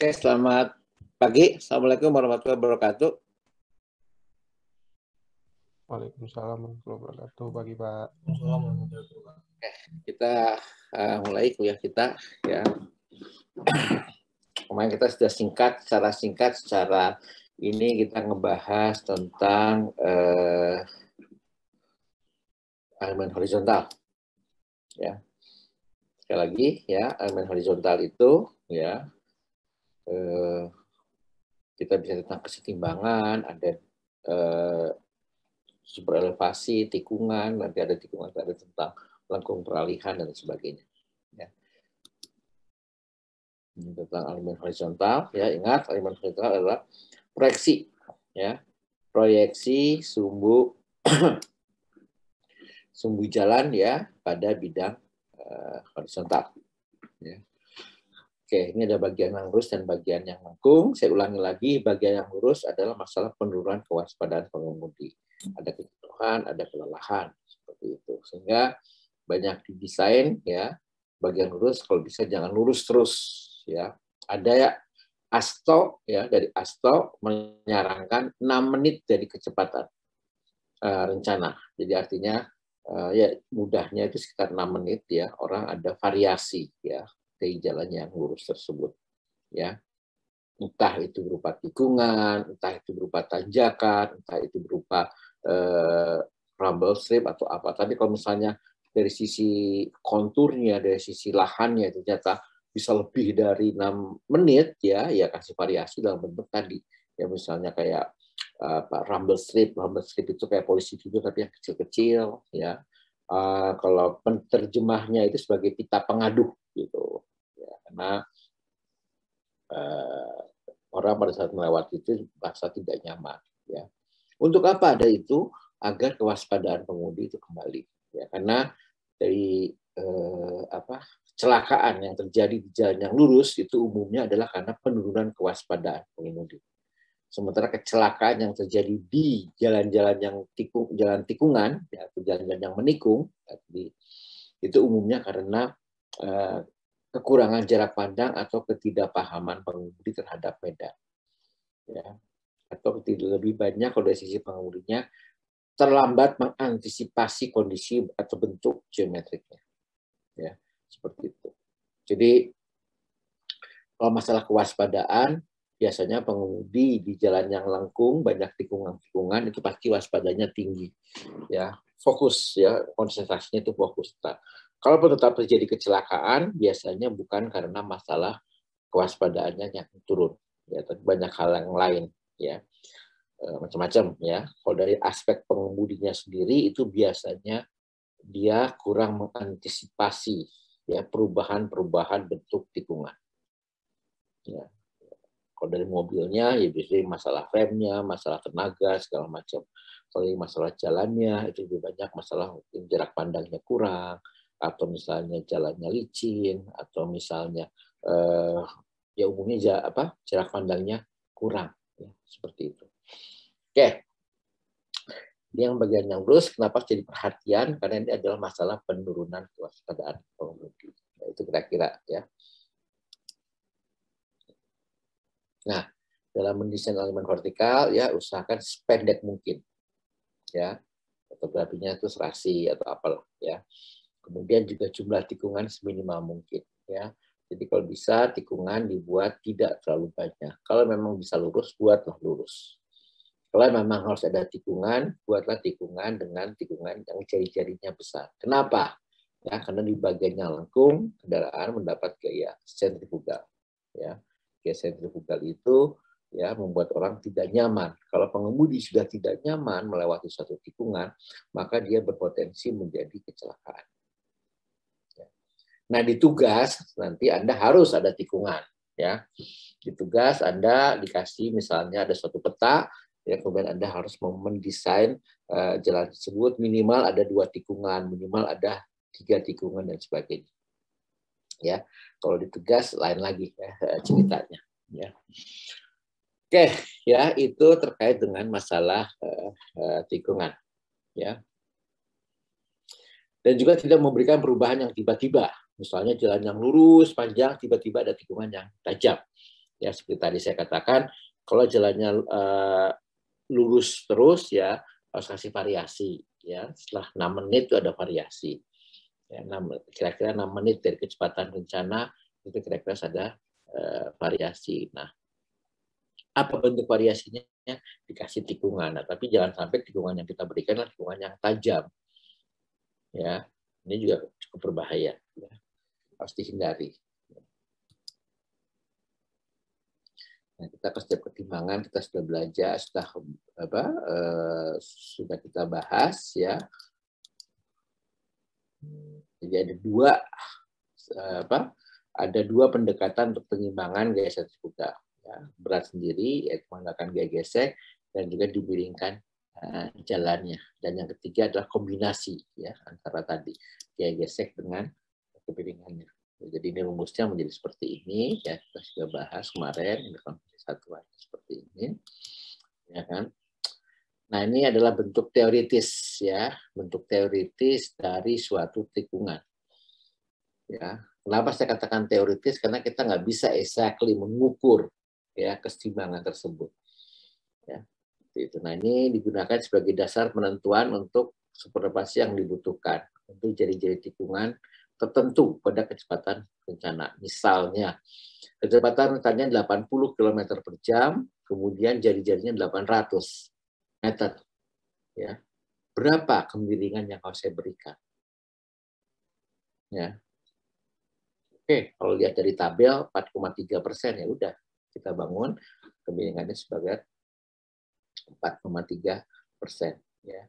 Oke, selamat pagi. Assalamualaikum warahmatullahi wabarakatuh. Waalaikumsalam warahmatullahi wabarakatuh. Pagi, Pak. Oke, kita mulai kuliah kita ya. Kemarin kita sudah singkat secara ini kita ngebahas tentang elemen horizontal. Ya. Sekali lagi ya, elemen horizontal itu ya kita bisa tentang kesetimbangan, ada sumber elevasi, tikungan, nanti ada tikungan, ada tentang lengkung peralihan dan sebagainya. Ya. Ini tentang elemen horizontal, ya ingat elemen horizontal adalah proyeksi, ya proyeksi sumbu sumbu jalan ya pada bidang horizontal. Ya. Oke, ini ada bagian yang lurus dan bagian yang lengkung. Saya ulangi lagi, bagian yang lurus adalah masalah penurunan kewaspadaan pengemudi. Ada kejenuhan, ada kelelahan, seperti itu. Sehingga banyak didesain ya, bagian lurus kalau bisa jangan lurus terus ya. Ada ya ASTO ya, dari ASTO menyarankan 6 menit dari kecepatan rencana. Jadi artinya ya mudahnya itu sekitar 6 menit ya, orang ada variasi ya dari jalan yang lurus tersebut ya, entah itu berupa tikungan, entah itu berupa tanjakan, entah itu berupa rumble strip atau apa. Tapi kalau misalnya dari sisi konturnya, dari sisi lahannya ternyata bisa lebih dari 6 menit ya, ya kasih variasi dalam bentuk tadi ya, misalnya kayak rumble strip itu kayak polisi tidur tapi yang kecil-kecil ya. Kalau penerjemahnya itu sebagai pita pengaduh gitu. Karena orang pada saat melewati itu merasa tidak nyaman. Ya. Untuk apa ada itu? Agar kewaspadaan pengemudi itu kembali. Ya, karena dari kecelakaan yang terjadi di jalan yang lurus itu umumnya adalah karena penurunan kewaspadaan pengemudi. Sementara kecelakaan yang terjadi di jalan-jalan yang jalan tikungan, ya, atau jalan-jalan yang menikung, itu umumnya karena kekurangan jarak pandang atau ketidakpahaman pengemudi terhadap medan, ya. Atau lebih banyak kalau dari sisi pengemudinya terlambat mengantisipasi kondisi atau bentuk geometriknya, ya seperti itu. Jadi kalau masalah kewaspadaan biasanya pengemudi di jalan yang lengkung banyak tikungan-tikungan itu pasti waspadanya tinggi, ya fokus ya, konsentrasinya itu fokus. Kalaupun tetap terjadi kecelakaan, biasanya bukan karena masalah kewaspadaannya yang turun, ya, tapi banyak hal yang lain, ya, macam-macam, ya. Kalau dari aspek pengemudinya sendiri itu biasanya dia kurang mengantisipasi, ya, perubahan-perubahan bentuk tikungan. Ya. Kalau dari mobilnya, ya biasanya masalah remnya, masalah tenaga, segala macam. Kalau masalah jalannya, itu lebih banyak masalah mungkin jarak pandangnya kurang, atau misalnya jalannya licin, atau misalnya ya umumnya jarak pandangnya kurang, ya, seperti itu. Oke, ini yang bagian yang lurus. Kenapa jadi perhatian? Karena ini adalah masalah penurunan kewaspadaan pengemudi. Ya, itu kira-kira ya. Nah, dalam mendesain elemen vertikal ya usahakan sependek mungkin, ya. Fotografinya itu serasi atau apalah ya. Kemudian juga jumlah tikungan seminimal mungkin ya. Jadi kalau bisa tikungan dibuat tidak terlalu banyak. Kalau memang bisa lurus, buatlah lurus. Kalau memang harus ada tikungan, buatlah tikungan dengan tikungan yang jari-jarinya besar. Kenapa? Ya, karena di bagiannya lengkung, kendaraan mendapat gaya sentrifugal. Ya, gaya sentrifugal itu ya membuat orang tidak nyaman. Kalau pengemudi sudah tidak nyaman melewati suatu tikungan, maka dia berpotensi menjadi kecelakaan. Nah, di tugas nanti Anda harus ada tikungan, ya. Di tugas Anda dikasih misalnya ada suatu peta, ya, kemudian Anda harus mendesain jalan tersebut minimal ada 2 tikungan, minimal ada 3 tikungan dan sebagainya. Ya, kalau di tugas lain lagi ya ceritanya. Ya. Oke, ya itu terkait dengan masalah tikungan, ya. Dan juga tidak memberikan perubahan yang tiba-tiba. Misalnya jalan yang lurus, panjang, tiba-tiba ada tikungan yang tajam. Ya, seperti tadi saya katakan, kalau jalannya lurus terus ya harus kasih variasi. Ya, setelah 6 menit itu ada variasi. Ya, kira-kira 6 menit dari kecepatan rencana itu kira-kira ada variasi. Nah, apa bentuk variasinya? Dikasih tikungan. Nah, tapi jangan sampai tikungan yang kita berikan adalah tikungan yang tajam. Ya, ini juga cukup berbahaya. Ya. Harus dihindari. Nah, kita ke setiap pertimbangan kita sudah belajar, sudah kita bahas ya. Jadi ada dua pendekatan untuk penyimbangan gaya sentrifugal. Ya, berat sendiri, yaitu menggunakan gaya gesek, dan juga dimiringkan jalannya. Dan yang ketiga adalah kombinasi ya antara tadi gaya gesek dengan kemiringannya. Jadi ini rumusnya menjadi seperti ini ya, kita sudah bahas kemarin di konferensi satuan seperti ini, ya kan. Nah, ini adalah bentuk teoritis ya, bentuk teoritis dari suatu tikungan. Ya, kenapa saya katakan teoritis? Karena kita nggak bisa exactly mengukur ya keseimbangan tersebut. Ya, itu. Nah, ini digunakan sebagai dasar penentuan untuk supervasi yang dibutuhkan untuk jari-jari tikungan tertentu pada kecepatan rencana. Misalnya, kecepatan rencananya 80 km per jam, kemudian jari-jarinya 800 meter. Ya. Berapa kemiringan yang harus saya berikan? Ya. Oke, kalau lihat dari tabel 4,3%, ya udah kita bangun kemiringannya sebagai 4,3%. Ya.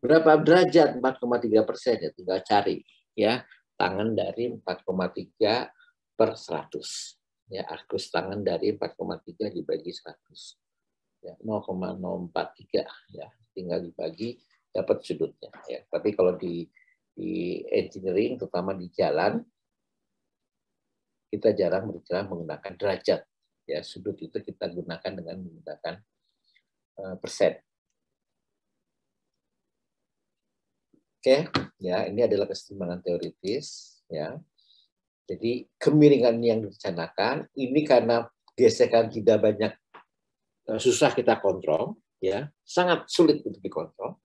Berapa derajat 4,3%? Ya tinggal cari ya tangan dari 4,3 per 100. Ya, arkus tangan dari 4,3 dibagi 100. Ya, 0,043 ya, tinggal dibagi dapat sudutnya ya. Tapi kalau di engineering terutama di jalan kita jarang berjalan menggunakan derajat ya, sudut itu kita gunakan dengan menggunakan persen. Oke, ya ini adalah keseimbangan teoritis ya. Jadi kemiringan yang direncanakan ini karena gesekan tidak banyak, susah kita kontrol ya, sangat sulit untuk dikontrol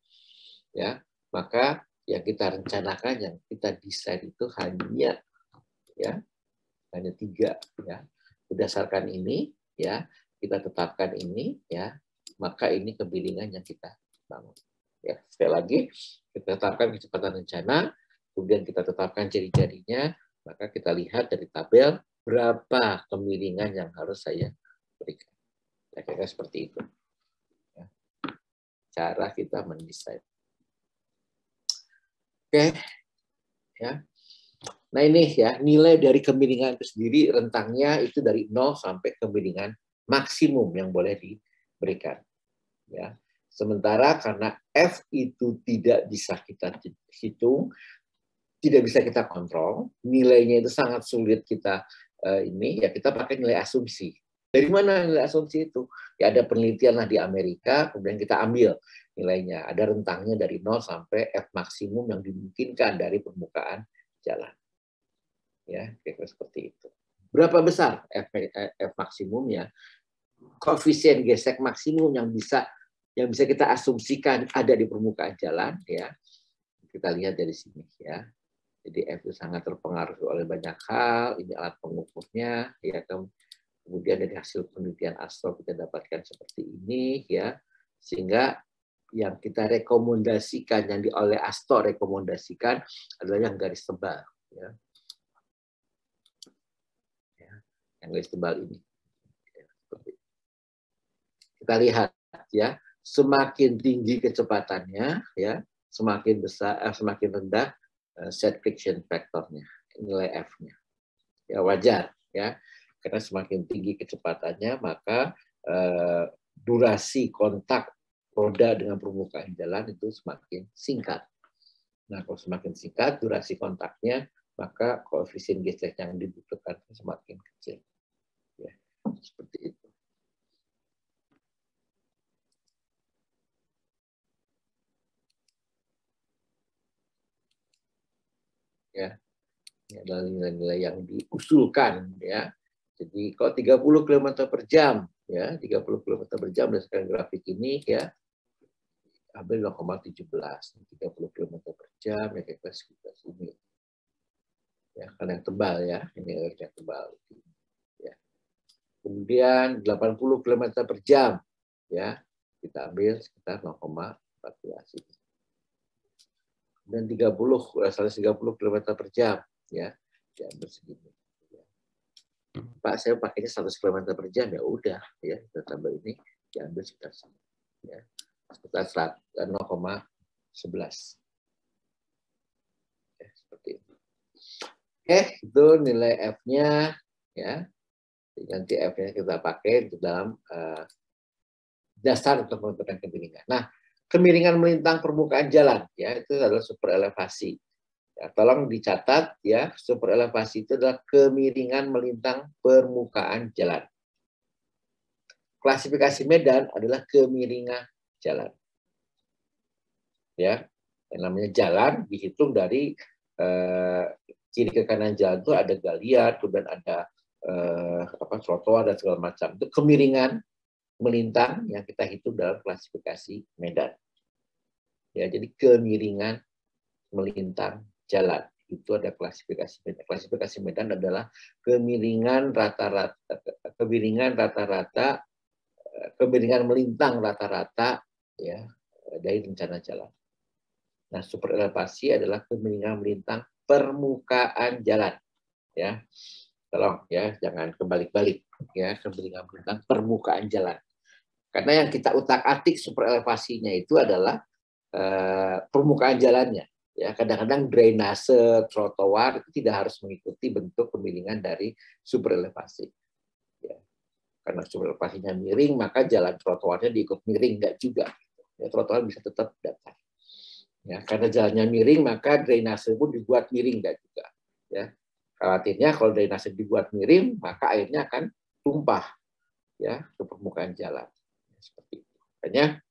ya, maka yang kita rencanakan, yang kita desain itu hanya 3 ya. Berdasarkan ini ya, kita tetapkan ini ya, maka ini kemiringan yang kita bangun. Ya, sekali lagi kita tetapkan kecepatan rencana, kemudian kita tetapkan jari-jarinya, maka kita lihat dari tabel berapa kemiringan yang harus saya berikan. Kira-kira seperti itu. Ya. Cara kita mendesain. Oke, ya. Nah ini ya, nilai dari kemiringan itu sendiri rentangnya itu dari 0 sampai kemiringan maksimum yang boleh diberikan. Ya. Sementara karena F itu tidak bisa kita hitung, tidak bisa kita kontrol, nilainya itu sangat sulit kita ya kita pakai nilai asumsi. Dari mana nilai asumsi itu? Ya ada penelitian lah di Amerika, kemudian kita ambil nilainya. Ada rentangnya dari 0 sampai F maksimum yang dimungkinkan dari permukaan jalan. Ya, kira-kira seperti itu. Berapa besar F maksimumnya? Koefisien gesek maksimum yang bisa kita asumsikan ada di permukaan jalan ya. Kita lihat dari sini ya. Jadi F itu sangat terpengaruh oleh banyak hal. Ini alat pengukurnya ya. Kemudian dari hasil penelitian Astro kita dapatkan seperti ini ya. Sehingga yang kita rekomendasikan, yang oleh Astro rekomendasikan adalah yang garis tebal ya. Yang garis tebal ini. Kita lihat ya, semakin tinggi kecepatannya ya, semakin besar, semakin rendah set friction factornya, nilai F-nya. Ya wajar ya, karena semakin tinggi kecepatannya maka durasi kontak roda dengan permukaan jalan itu semakin singkat. Nah, kalau semakin singkat durasi kontaknya, maka koefisien gesek yang dibutuhkan semakin kecil. Ya, seperti itu. Ya, ini adalah nilai-nilai yang diusulkan ya Jadi kalau 30 km per jam, ya 30 km per jam berdasarkan grafik ini ya, ambil 0,17, 30 km per jam ya kita sekitar sini. Ya, karena yang tebal ya, ini yang tebal. Ya. Kemudian 80 km per jam, ya kita ambil sekitar 0,14 ini. Dan 130 km per jam, ya diambil segini. Pak, saya pakainya 100 km per jam, ya udah, ya kita tambah ini, diambil sekitar sama, ya sekitar 0,11. Ya, seperti itu. Oke, itu nilai F-nya, ya. Nanti F-nya kita pakai di dalam dasar untuk menentukan kemiringan. Nah, kemiringan melintang permukaan jalan, ya itu adalah super elevasi. Ya, tolong dicatat ya, super elevasi itu adalah kemiringan melintang permukaan jalan. Klasifikasi medan adalah kemiringan jalan. Ya, yang namanya jalan dihitung dari kiri ke kanan jalan itu ada galian, kemudian ada trotoar dan segala macam. Itu kemiringan melintang yang kita hitung dalam klasifikasi medan. Ya, jadi kemiringan melintang jalan itu ada klasifikasi medan. Klasifikasi medan adalah kemiringan kemiringan melintang rata-rata ya dari rencana jalan. Nah, super elevasi adalah kemiringan melintang permukaan jalan. Ya, tolong ya jangan kebalik-balik ya, kemiringan melintang permukaan jalan. Karena yang kita utak-atik super elevasinya itu adalah permukaan jalannya. Ya, kadang-kadang drainase trotoar itu tidak harus mengikuti bentuk kemiringan dari super elevasi. Ya, karena super elevasinya miring, maka jalan trotoarnya diikut miring, enggak juga. Ya, trotoar bisa tetap datar. Ya, karena jalannya miring, maka drainase pun dibuat miring, enggak juga. Ya, khawatirnya kalau drainase dibuat miring, maka airnya akan tumpah ya ke permukaan jalan. Ya, seperti itu. Makanya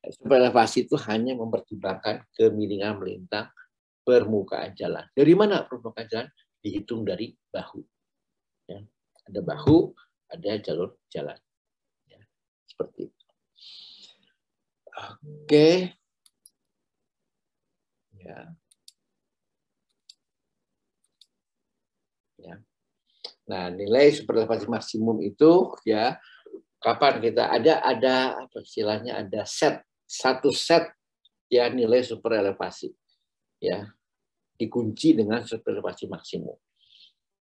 super elevasi itu hanya mempertimbangkan kemiringan melintang permukaan jalan. Dari mana permukaan jalan? Dihitung dari bahu. Ya. Ada bahu, ada jalur jalan. Ya. Seperti itu. Oke. Ya. Ya. Nah, nilai super elevasi maksimum itu ya kapan kita ada apa istilahnya, ada satu set ya nilai super elevasi ya dikunci dengan super elevasi maksimum.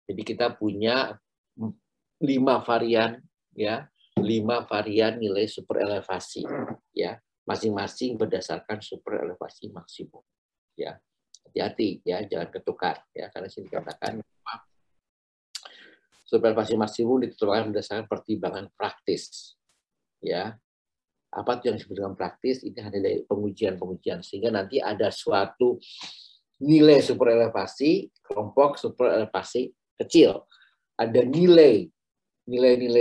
Jadi kita punya 5 varian ya, 5 varian nilai super elevasi ya, masing-masing berdasarkan super elevasi maksimum ya. Hati-hati ya, jangan ketukar ya, karena sini dikatakan super elevasi maksimum ditentukan berdasarkan pertimbangan praktis ya. Apa yang disebut dengan praktis? Ini hanya dari pengujian-pengujian, sehingga nanti ada suatu nilai super elevasi kelompok super elevasi kecil, ada nilai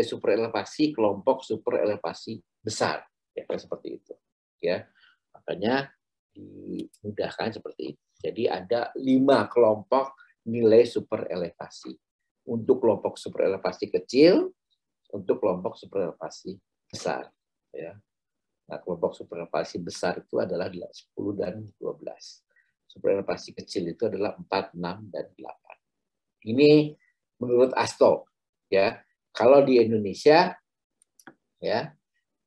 super elevasi kelompok super elevasi besar, ya seperti itu ya. Makanya dimudahkan seperti itu. Jadi ada 5 kelompok nilai super elevasi, untuk kelompok super elevasi kecil, untuk kelompok super elevasi besar ya. Nah, kelompok super elevasi besar itu adalah 10 dan 12. Super elevasi kecil itu adalah 4, 6, dan 8. Ini menurut ASTO. Ya. Kalau di Indonesia, ya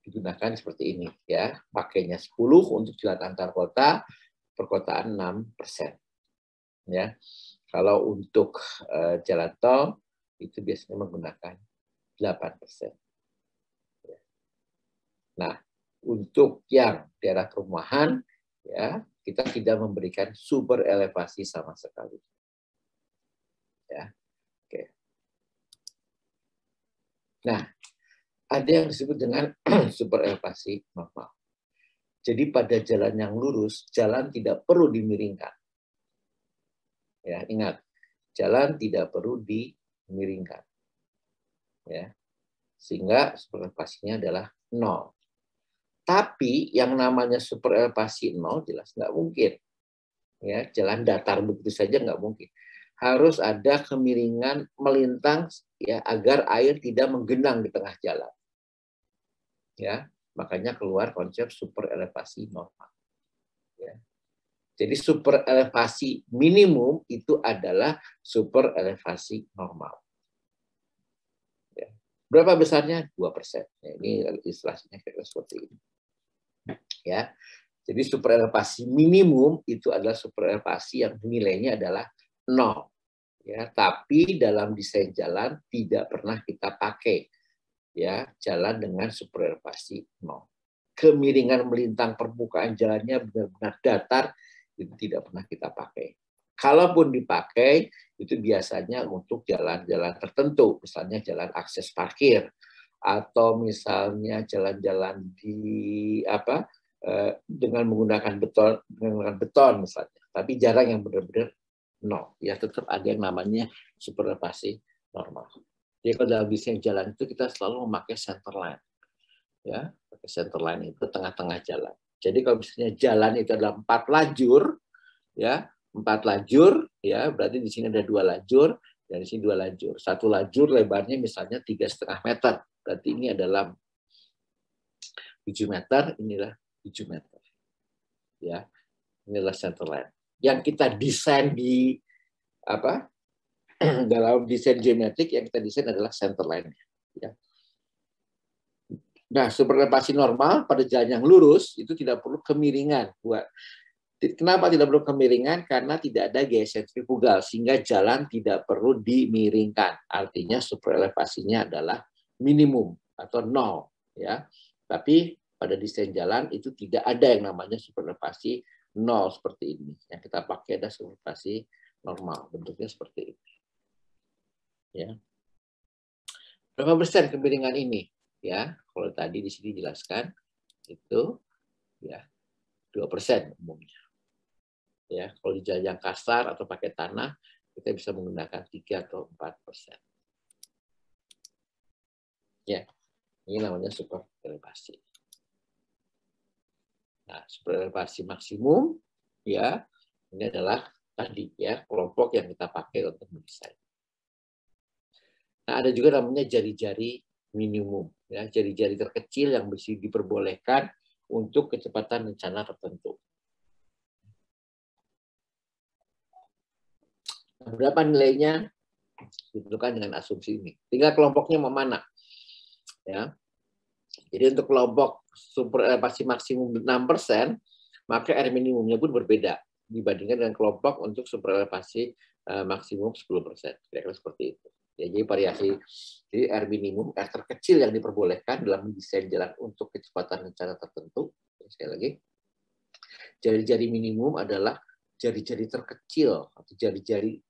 digunakan seperti ini. Ya. Pakainya 10 untuk jalan antar kota, perkotaan 6%. Ya. Kalau untuk jalan tol, itu biasanya menggunakan 8%. Nah, untuk yang daerah perumahan, ya kita tidak memberikan super elevasi sama sekali. Ya, oke. Nah, ada yang disebut dengan super elevasi normal. Jadi pada jalan yang lurus, jalan tidak perlu dimiringkan. Ya, ingat, jalan tidak perlu dimiringkan. Ya, sehingga super elevasinya adalah 0. Tapi yang namanya super elevasi 0 jelas nggak mungkin. Ya, jalan datar begitu saja nggak mungkin. Harus ada kemiringan melintang ya agar air tidak menggenang di tengah jalan. Ya, makanya keluar konsep super elevasi normal. Ya. Jadi super elevasi minimum itu adalah super elevasi normal. Ya. Berapa besarnya? 2%. Ya, ini istilahnya kayak seperti ini. Ya. Jadi super elevasi minimum itu adalah super elevasi yang nilainya adalah 0. Ya, tapi dalam desain jalan tidak pernah kita pakai ya jalan dengan super elevasi 0. Kemiringan melintang permukaan jalannya benar-benar datar itu tidak pernah kita pakai. Kalaupun dipakai itu biasanya untuk jalan-jalan tertentu, misalnya jalan akses parkir atau misalnya jalan-jalan di apa dengan menggunakan beton misalnya. Tapi jarang yang benar-benar 0. Ya tetap ada yang namanya super elevasi normal. Jadi kalau dalam desain jalan itu kita selalu memakai center line. Ya, pakai center line itu tengah-tengah jalan. Jadi kalau misalnya jalan itu adalah 4 lajur, ya 4 lajur, ya berarti di sini ada 2 lajur, dan di sini 2 lajur. 1 lajur lebarnya misalnya 3,5 meter. Berarti ini adalah 7 meter, inilah 7 meter. Ya, inilah center line. Yang kita desain di apa? Dalam desain geometrik yang kita desain adalah center line. Ya. Nah, super elevasi normal pada jalan yang lurus itu tidak perlu kemiringan. Kenapa tidak perlu kemiringan? Karena tidak ada gaya sentrifugal sehingga jalan tidak perlu dimiringkan. Artinya super elevasinya adalah minimum atau 0. Ya. Tapi pada desain jalan itu tidak ada yang namanya super elevasi 0 seperti ini. Yang kita pakai adalah super elevasi normal. Bentuknya seperti ini. Ya. Berapa persen kemiringan ini? Ya, kalau tadi di sini dijelaskan itu ya 2% umumnya. Ya, kalau di jalan yang kasar atau pakai tanah kita bisa menggunakan 3 atau 4%. Ya, ini namanya super elevasi. Nah, super elevasi maksimum ya ini adalah tadi ya kelompok yang kita pakai untuk mendesain. Nah, ada juga namanya jari-jari minimum, ya jari-jari terkecil yang bisa diperbolehkan untuk kecepatan rencana tertentu. Berapa nilainya? Ditentukan dengan asumsi ini. Tinggal kelompoknya mau mana. Ya. Jadi untuk kelompok super elevasi maksimum 6%, maka R minimumnya pun berbeda dibandingkan dengan kelompok untuk super elevasi maksimum 10%. Kira-kira seperti itu. Ya, jadi variasi jadi R minimum, R terkecil yang diperbolehkan dalam mendesain jalan untuk kecepatan rencana tertentu. Sekali lagi, jari-jari minimum adalah jari-jari terkecil atau jari-jari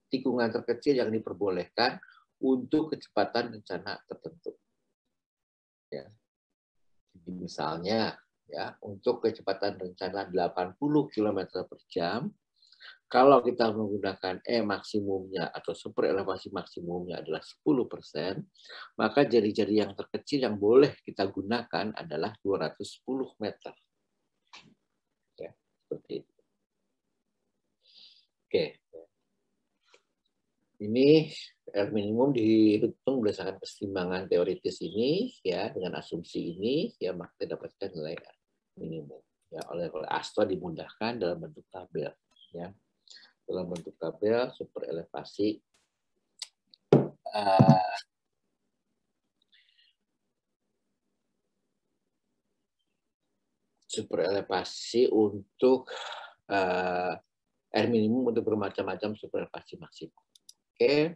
tikungan terkecil yang diperbolehkan untuk kecepatan rencana tertentu. Ya. Jadi misalnya, ya untuk kecepatan rencana 80 km per jam, kalau kita menggunakan maksimumnya atau super elevasi maksimumnya adalah 10%, maka jari-jari yang terkecil yang boleh kita gunakan adalah 210 meter. Ya, seperti itu. Oke. Ini R minimum dihitung berdasarkan pertimbangan teoritis ini, ya dengan asumsi ini, ya maka kita dapatkan nilai R minimum. Ya, oleh Astro dimudahkan dalam bentuk tabel, ya. Dalam bentuk tabel super elevasi untuk R minimum untuk bermacam-macam super elevasi maksimum. Oke.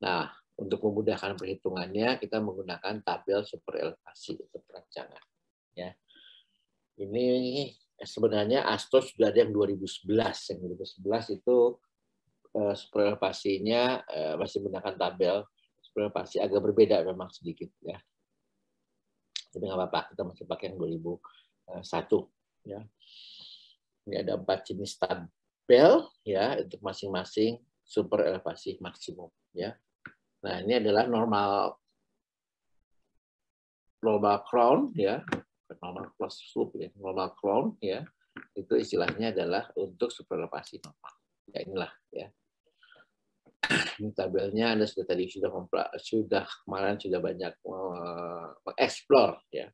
Nah, untuk memudahkan perhitungannya kita menggunakan tabel super elevasi untuk perancangan, ya. Ini sebenarnya Astro sudah ada yang 2011. Yang 2011 itu super elevasinya masih menggunakan tabel super elevasi agak berbeda memang sedikit, ya. Tapi nggak apa-apa, kita masih pakai yang 2001. Ya. Ini ada 4 jenis tabel ya untuk masing-masing super elevasi maksimum. Ya. Nah ini adalah normal crown ya. Normal plus slope ya, normal crown ya, itu istilahnya adalah untuk super elevasi normal. Ya inilah ya. Ini tabelnya Anda sudah kemarin sudah banyak mengeksplor ya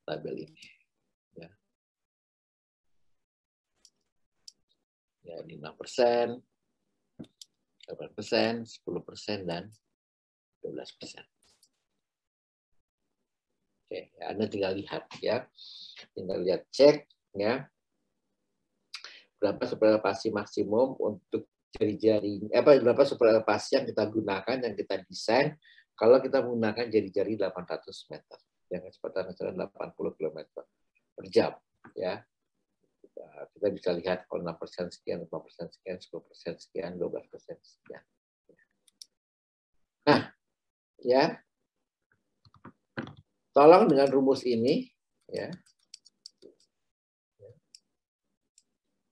tabel ini. Ya, ya ini 6%, 8%, 10%, dan 12%. Oke, Anda tinggal lihat ya. Tinggal lihat cek ya. Berapa superelevasi maksimum untuk jari-jari, berapa superelevasi yang kita gunakan, yang kita desain kalau kita menggunakan jari-jari 800 meter dengan kecepatan 80 km per jam ya. Kita bisa lihat kalau 6% sekian, 5% sekian, 10% sekian, 12% sekian. Nah, ya. Tolong dengan rumus ini ya.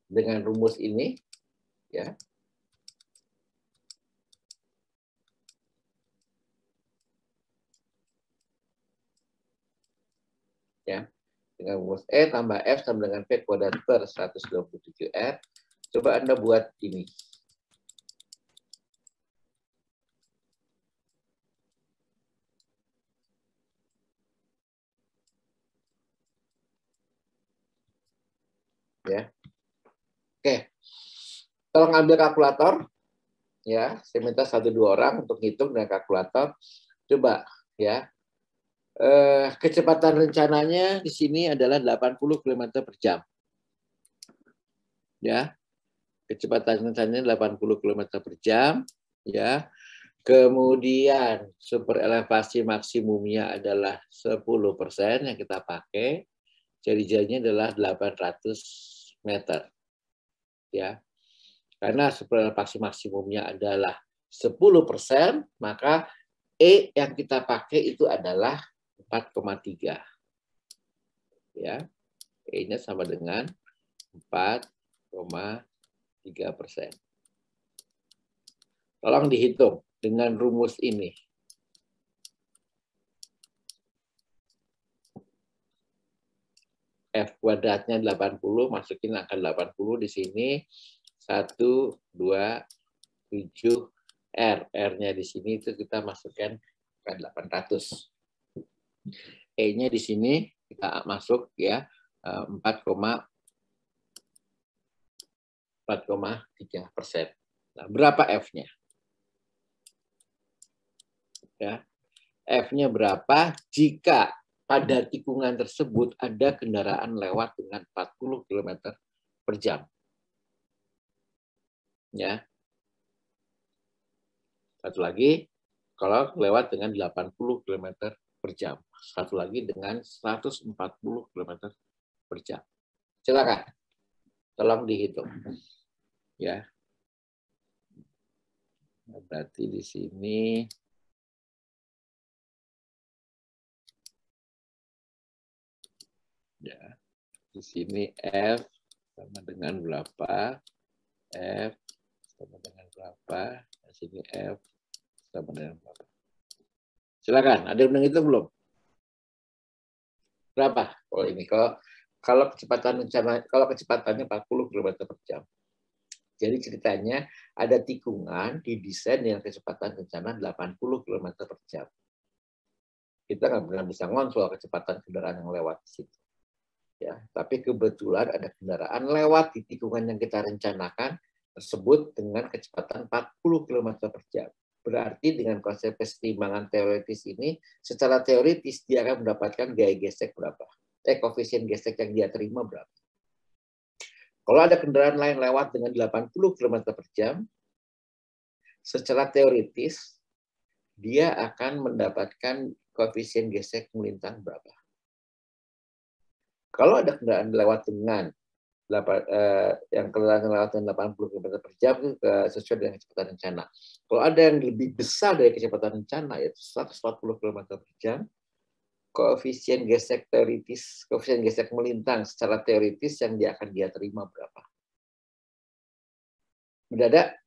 Dengan rumus ini ya. Ya. Dengan rumus E tambah F sama dengan P kuadrat per 127R. Coba Anda buat ini. Ya. Oke. Tolong ambil kalkulator. Ya, saya minta 1-2 orang untuk hitung dengan kalkulator. Coba ya. Kecepatan rencananya di sini adalah 80 km per jam. Ya. Kecepatan rencananya 80 km per jam, ya. Kemudian super elevasi maksimumnya adalah 10% yang kita pakai. Jari-jarinya adalah 800 meter. Ya. Karena super elevasi maksimumnya adalah 10%, maka E yang kita pakai itu adalah 4,3. Ya. E-nya sama dengan 4,3%. Tolong dihitung dengan rumus ini. F kuadratnya 80, masukin angka 80 di sini. 1, 2, 7, R. R-nya di sini itu kita masukkan ke 800. E-nya di sini kita masuk ya 4,3%. Nah, berapa F-nya? Ya. F-nya berapa jika pada tikungan tersebut ada kendaraan lewat dengan 40 km per jam. Ya. Satu lagi, kalau lewat dengan 80 km per jam. Satu lagi dengan 140 km per jam. Silakan, tolong dihitung. Ya. Berarti di sini ya, di sini F sama dengan berapa? F sama dengan berapa? Di sini F sama dengan berapa? Silakan, ada yang menghitung belum? Berapa? Oh ini kalau kecepatan rencana, kalau kecepatannya 40 km per jam. Jadi ceritanya ada tikungan didesain dengan kecepatan rencana 80 km per jam. Kita nggak pernah bisa ngontrol kecepatan kendaraan yang lewat di situ. Ya, tapi kebetulan ada kendaraan lewat di tikungan yang kita rencanakan tersebut dengan kecepatan 40 km per jam. Berarti dengan konsep kesetimbangan teoritis ini, secara teoritis dia akan mendapatkan gaya gesek berapa? Koefisien gesek yang dia terima berapa? Kalau ada kendaraan lain lewat dengan 80 km per jam, secara teoritis dia akan mendapatkan koefisien gesek melintang berapa? Kalau ada kendaraan lewat dengan yang kendaraan lewat dengan 80 km per jam itu sesuai dengan kecepatan rencana. Kalau ada yang lebih besar dari kecepatan rencana yaitu 140 km per jam, koefisien gesek teoritis, koefisien gesek melintang secara teoritis yang dia akan terima berapa? Mendadak?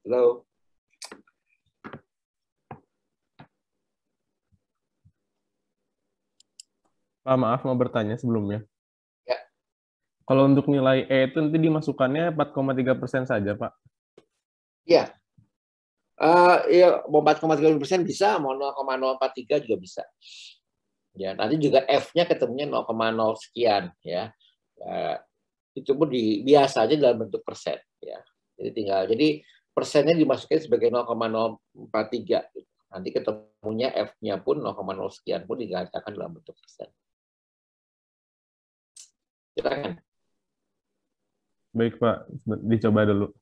Halo? Pak, maaf mau bertanya sebelumnya. Ya. Kalau untuk nilai E itu nanti dimasukkannya 4,3% saja, Pak. Ya, ya mau 4,3% bisa, mau 0,043 juga bisa. Ya, nanti juga F-nya ketemunya 0,0 sekian ya. Itu pun biasa aja dalam bentuk persen ya. Jadi persennya dimasukkan sebagai 0,043 gitu. Nanti ketemunya F-nya pun 0,0 sekian pun dikatakan dalam bentuk persen. Silakan. Baik, Pak. Dicoba dulu.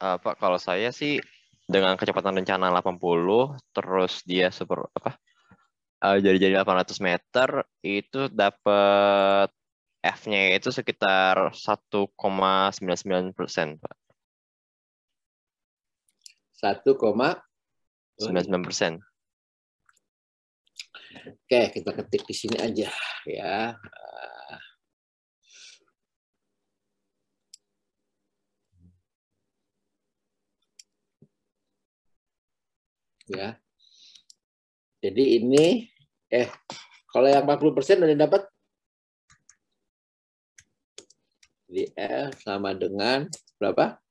Pak, kalau saya sih dengan kecepatan rencana 80, terus dia jadi 800 meter, itu dapat F-nya itu sekitar 1,99%, Pak. 1,99%. 99%. Oke, kita ketik di sini aja ya. Ya. Jadi ini kalau yang 40% udah dapat, di F sama dengan berapa?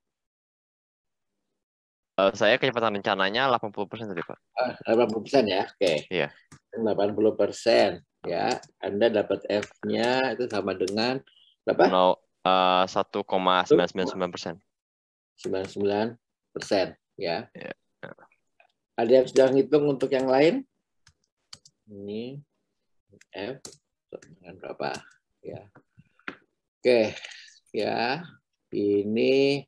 Saya kecepatan rencananya 80% tadi, Pak. 80% ya. Oke. Iya. 80% ya. Anda dapat F-nya itu sama dengan berapa? 1,999%. 99% ya. Iya. Ada yang sudah ngitung untuk yang lain? Ini F dengan berapa? Ya. Oke, ya. Ini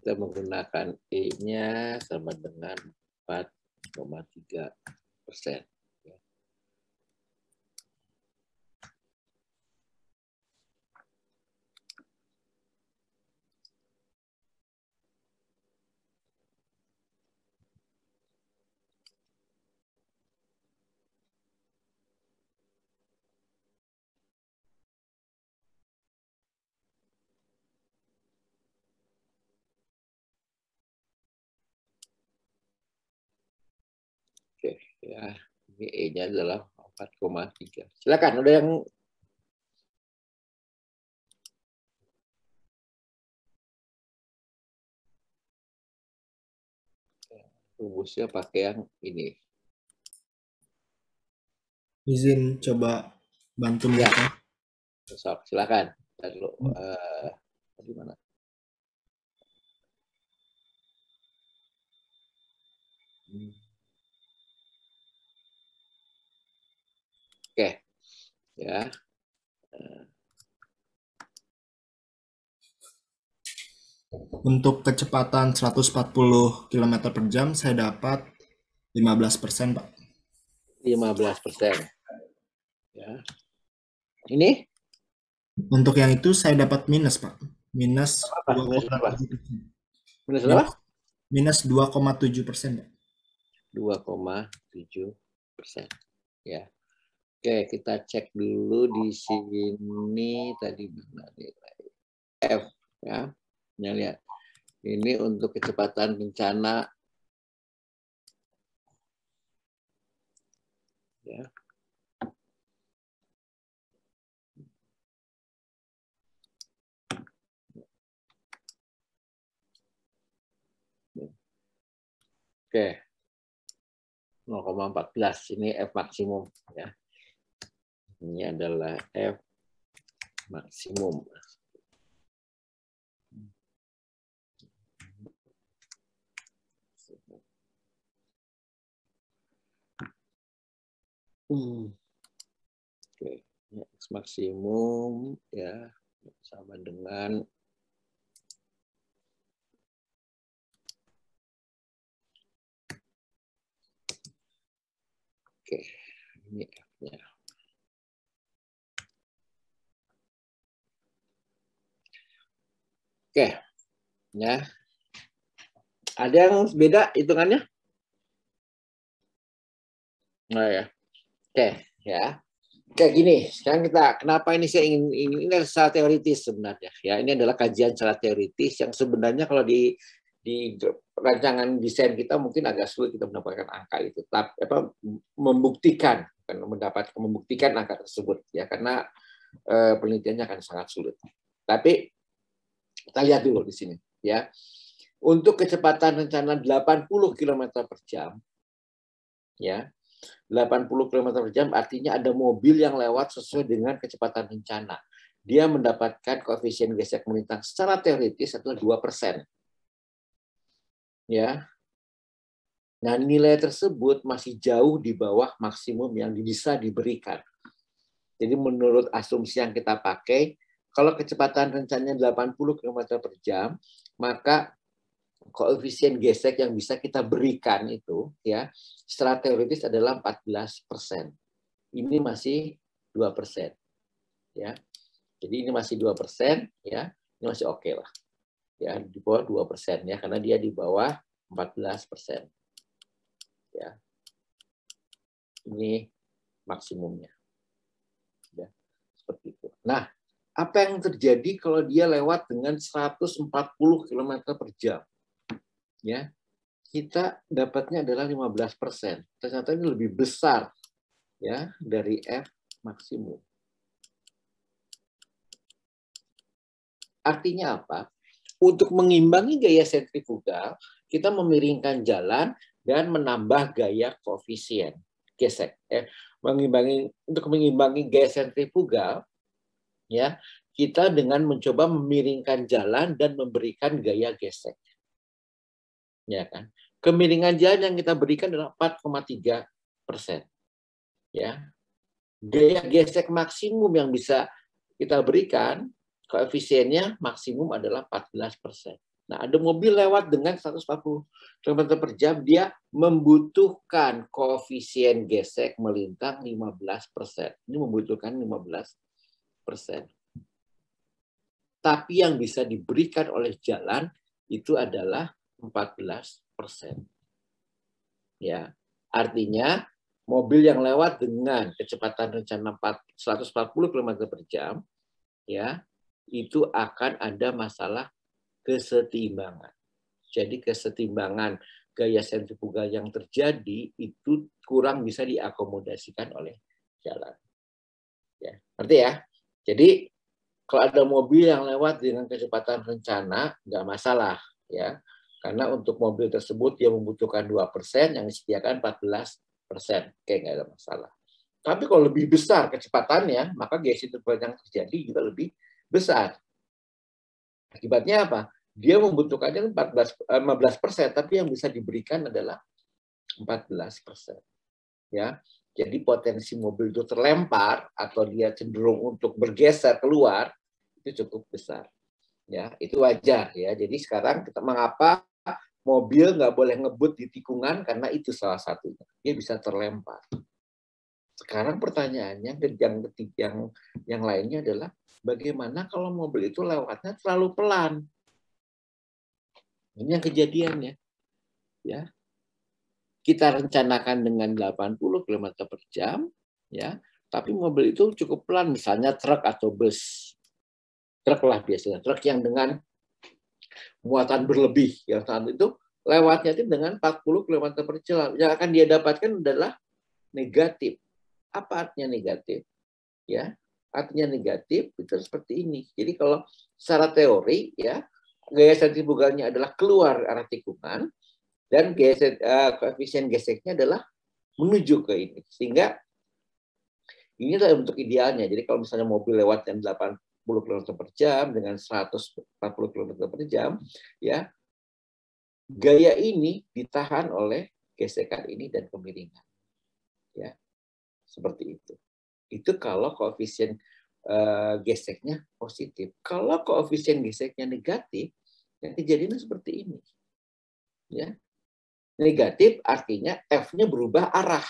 kita menggunakan E-nya sama dengan 4,3%. Oke, ya. Ini E-nya adalah 4,3. Silakan, ada yang rumusnya pakai yang ini. Izin coba bantu Ya. mereka. Silakan. Lalu di mana? Oke. Ya. Untuk kecepatan 140 km per jam saya dapat 15%, Pak. 15%. Ya. Ini? Untuk yang itu saya dapat minus, Pak. Minus Apa? Minus berapa? 2,7%. Minus berapa? Minus 2,7%, Pak. 2,7%. Ya. Oke, kita cek dulu di sini tadi mana nilai F ya. Nah, lihat. Ini untuk kecepatan bencana ya. Oke. 0,14 ini F maksimum ya. Ini adalah F maksimum. Oke, X maksimum ya sama dengan oke, ini F-nya. Oke, ya. Ada yang beda hitungannya? Nah ya. Oke, Ya. Kayak gini, sekarang kenapa ini saya ingin ini adalah secara teoritis sebenarnya. Ya, ini adalah kajian secara teoritis yang sebenarnya kalau di rancangan desain kita mungkin agak sulit kita mendapatkan angka itu, tapi membuktikan angka tersebut ya, karena penelitiannya akan sangat sulit. Tapi kita lihat dulu di sini ya. Untuk kecepatan rencana 80 km per jam ya. 80 km per jam artinya ada mobil yang lewat sesuai dengan kecepatan rencana. Dia mendapatkan koefisien gesek melintang secara teoritis adalah 2%. Ya. Nah, nilai tersebut masih jauh di bawah maksimum yang bisa diberikan. Jadi menurut asumsi yang kita pakai, kalau kecepatan rencananya 80 km per jam, maka koefisien gesek yang bisa kita berikan itu ya secara teoritis adalah 14%. Ini masih 2%. Ya. Jadi ini masih 2%, ya. Ini masih oke lah. Ya, di bawah 2% ya, karena dia di bawah 14%. Ya. Ini maksimumnya. Ya, seperti itu. Nah, apa yang terjadi kalau dia lewat dengan 140 km per jam? Ya, kita dapatnya adalah 15%. Ternyata ini lebih besar ya dari F maksimum. Artinya apa? Untuk mengimbangi gaya sentrifugal, kita memiringkan jalan dan menambah gaya koefisien gesek. Untuk mengimbangi gaya sentrifugal, ya kita dengan mencoba memiringkan jalan dan memberikan gaya gesek. Ya kan? Kemiringan jalan yang kita berikan adalah 4,3%. Ya. Gaya gesek maksimum yang bisa kita berikan, koefisiennya maksimum adalah 14%. Nah, ada mobil lewat dengan 140 km per jam, dia membutuhkan koefisien gesek melintang 15%. Ini membutuhkan 15%. Tapi yang bisa diberikan oleh jalan itu adalah 14%. Ya, artinya mobil yang lewat dengan kecepatan rencana 140 km per jam, ya, itu akan ada masalah kesetimbangan. Jadi kesetimbangan gaya sentrifugal yang terjadi itu kurang bisa diakomodasikan oleh jalan. Ya, ngerti ya? Jadi kalau ada mobil yang lewat dengan kecepatan rencana, nggak masalah, ya. Karena untuk mobil tersebut dia membutuhkan 2%, yang disediakan 14%. Oke, nggak ada masalah. Tapi kalau lebih besar kecepatannya, maka gaya sentrifugal yang terjadi juga lebih besar. Akibatnya apa? Dia membutuhkannya 15%, tapi yang bisa diberikan adalah 14%. Ya. Jadi potensi mobil itu terlempar atau dia cenderung untuk bergeser keluar itu cukup besar. Ya, itu wajar ya. Jadi sekarang kita mengapa mobil nggak boleh ngebut di tikungan, karena itu salah satunya. Dia bisa terlempar. Sekarang pertanyaannya yang lainnya adalah bagaimana kalau mobil itu lewatnya terlalu pelan? Ini yang kejadiannya. Ya. Kita rencanakan dengan 80 km per jam, ya, tapi mobil itu cukup pelan, misalnya truk atau bus. Truk lah biasanya, truk yang dengan muatan berlebih, yang saat itu lewatnya itu dengan 40 km per jam. Yang akan dia dapatkan adalah negatif. Apa artinya negatif? Ya, artinya negatif itu seperti ini. Jadi kalau secara teori, ya, gaya sentrifugalnya adalah keluar arah tikungan dan koefisien geseknya adalah menuju ke ini. Sehingga ini adalah bentuk idealnya. Jadi kalau misalnya mobil lewat yang 80 km per jam dengan 140 km per jam, ya, gaya ini ditahan oleh gesekan ini dan kemiringan. Ya, seperti itu. Itu kalau koefisien geseknya positif. Kalau koefisien geseknya negatif, yang kejadiannya seperti ini. Ya. Negatif artinya F-nya berubah arah.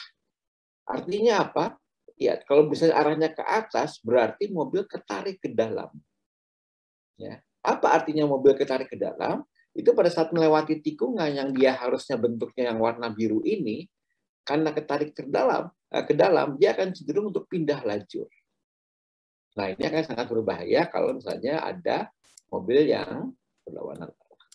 Artinya apa? Ya, kalau bisa arahnya ke atas, berarti mobil ketarik ke dalam. Ya. Apa artinya mobil ketarik ke dalam? Itu pada saat melewati tikungan yang dia harusnya bentuknya yang warna biru ini, karena ketarik ke dalam, dia akan cenderung untuk pindah lajur. Nah, ini akan sangat berbahaya kalau misalnya ada mobil yang berlawanan arah.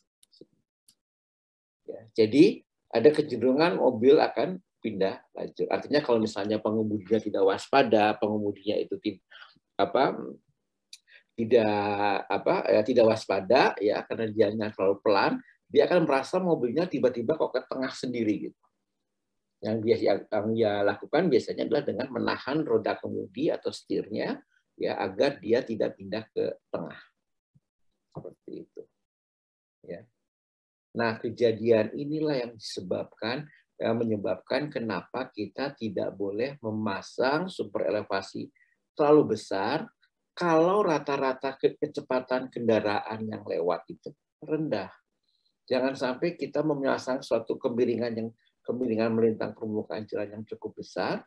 Ya, jadi ada kecenderungan mobil akan pindah lajur. Artinya kalau misalnya pengemudinya tidak waspada, pengemudinya itu tidak waspada ya karena dianya terlalu pelan, dia akan merasa mobilnya tiba-tiba kok ke tengah sendiri gitu. Yang dia lakukan biasanya adalah dengan menahan roda kemudi atau setirnya ya agar dia tidak pindah ke tengah. Seperti itu. Ya. Nah, kejadian inilah yang menyebabkan kenapa kita tidak boleh memasang super elevasi terlalu besar kalau rata-rata kecepatan kendaraan yang lewat itu rendah. Jangan sampai kita memasang suatu kemiringan melintang permukaan jalan yang cukup besar,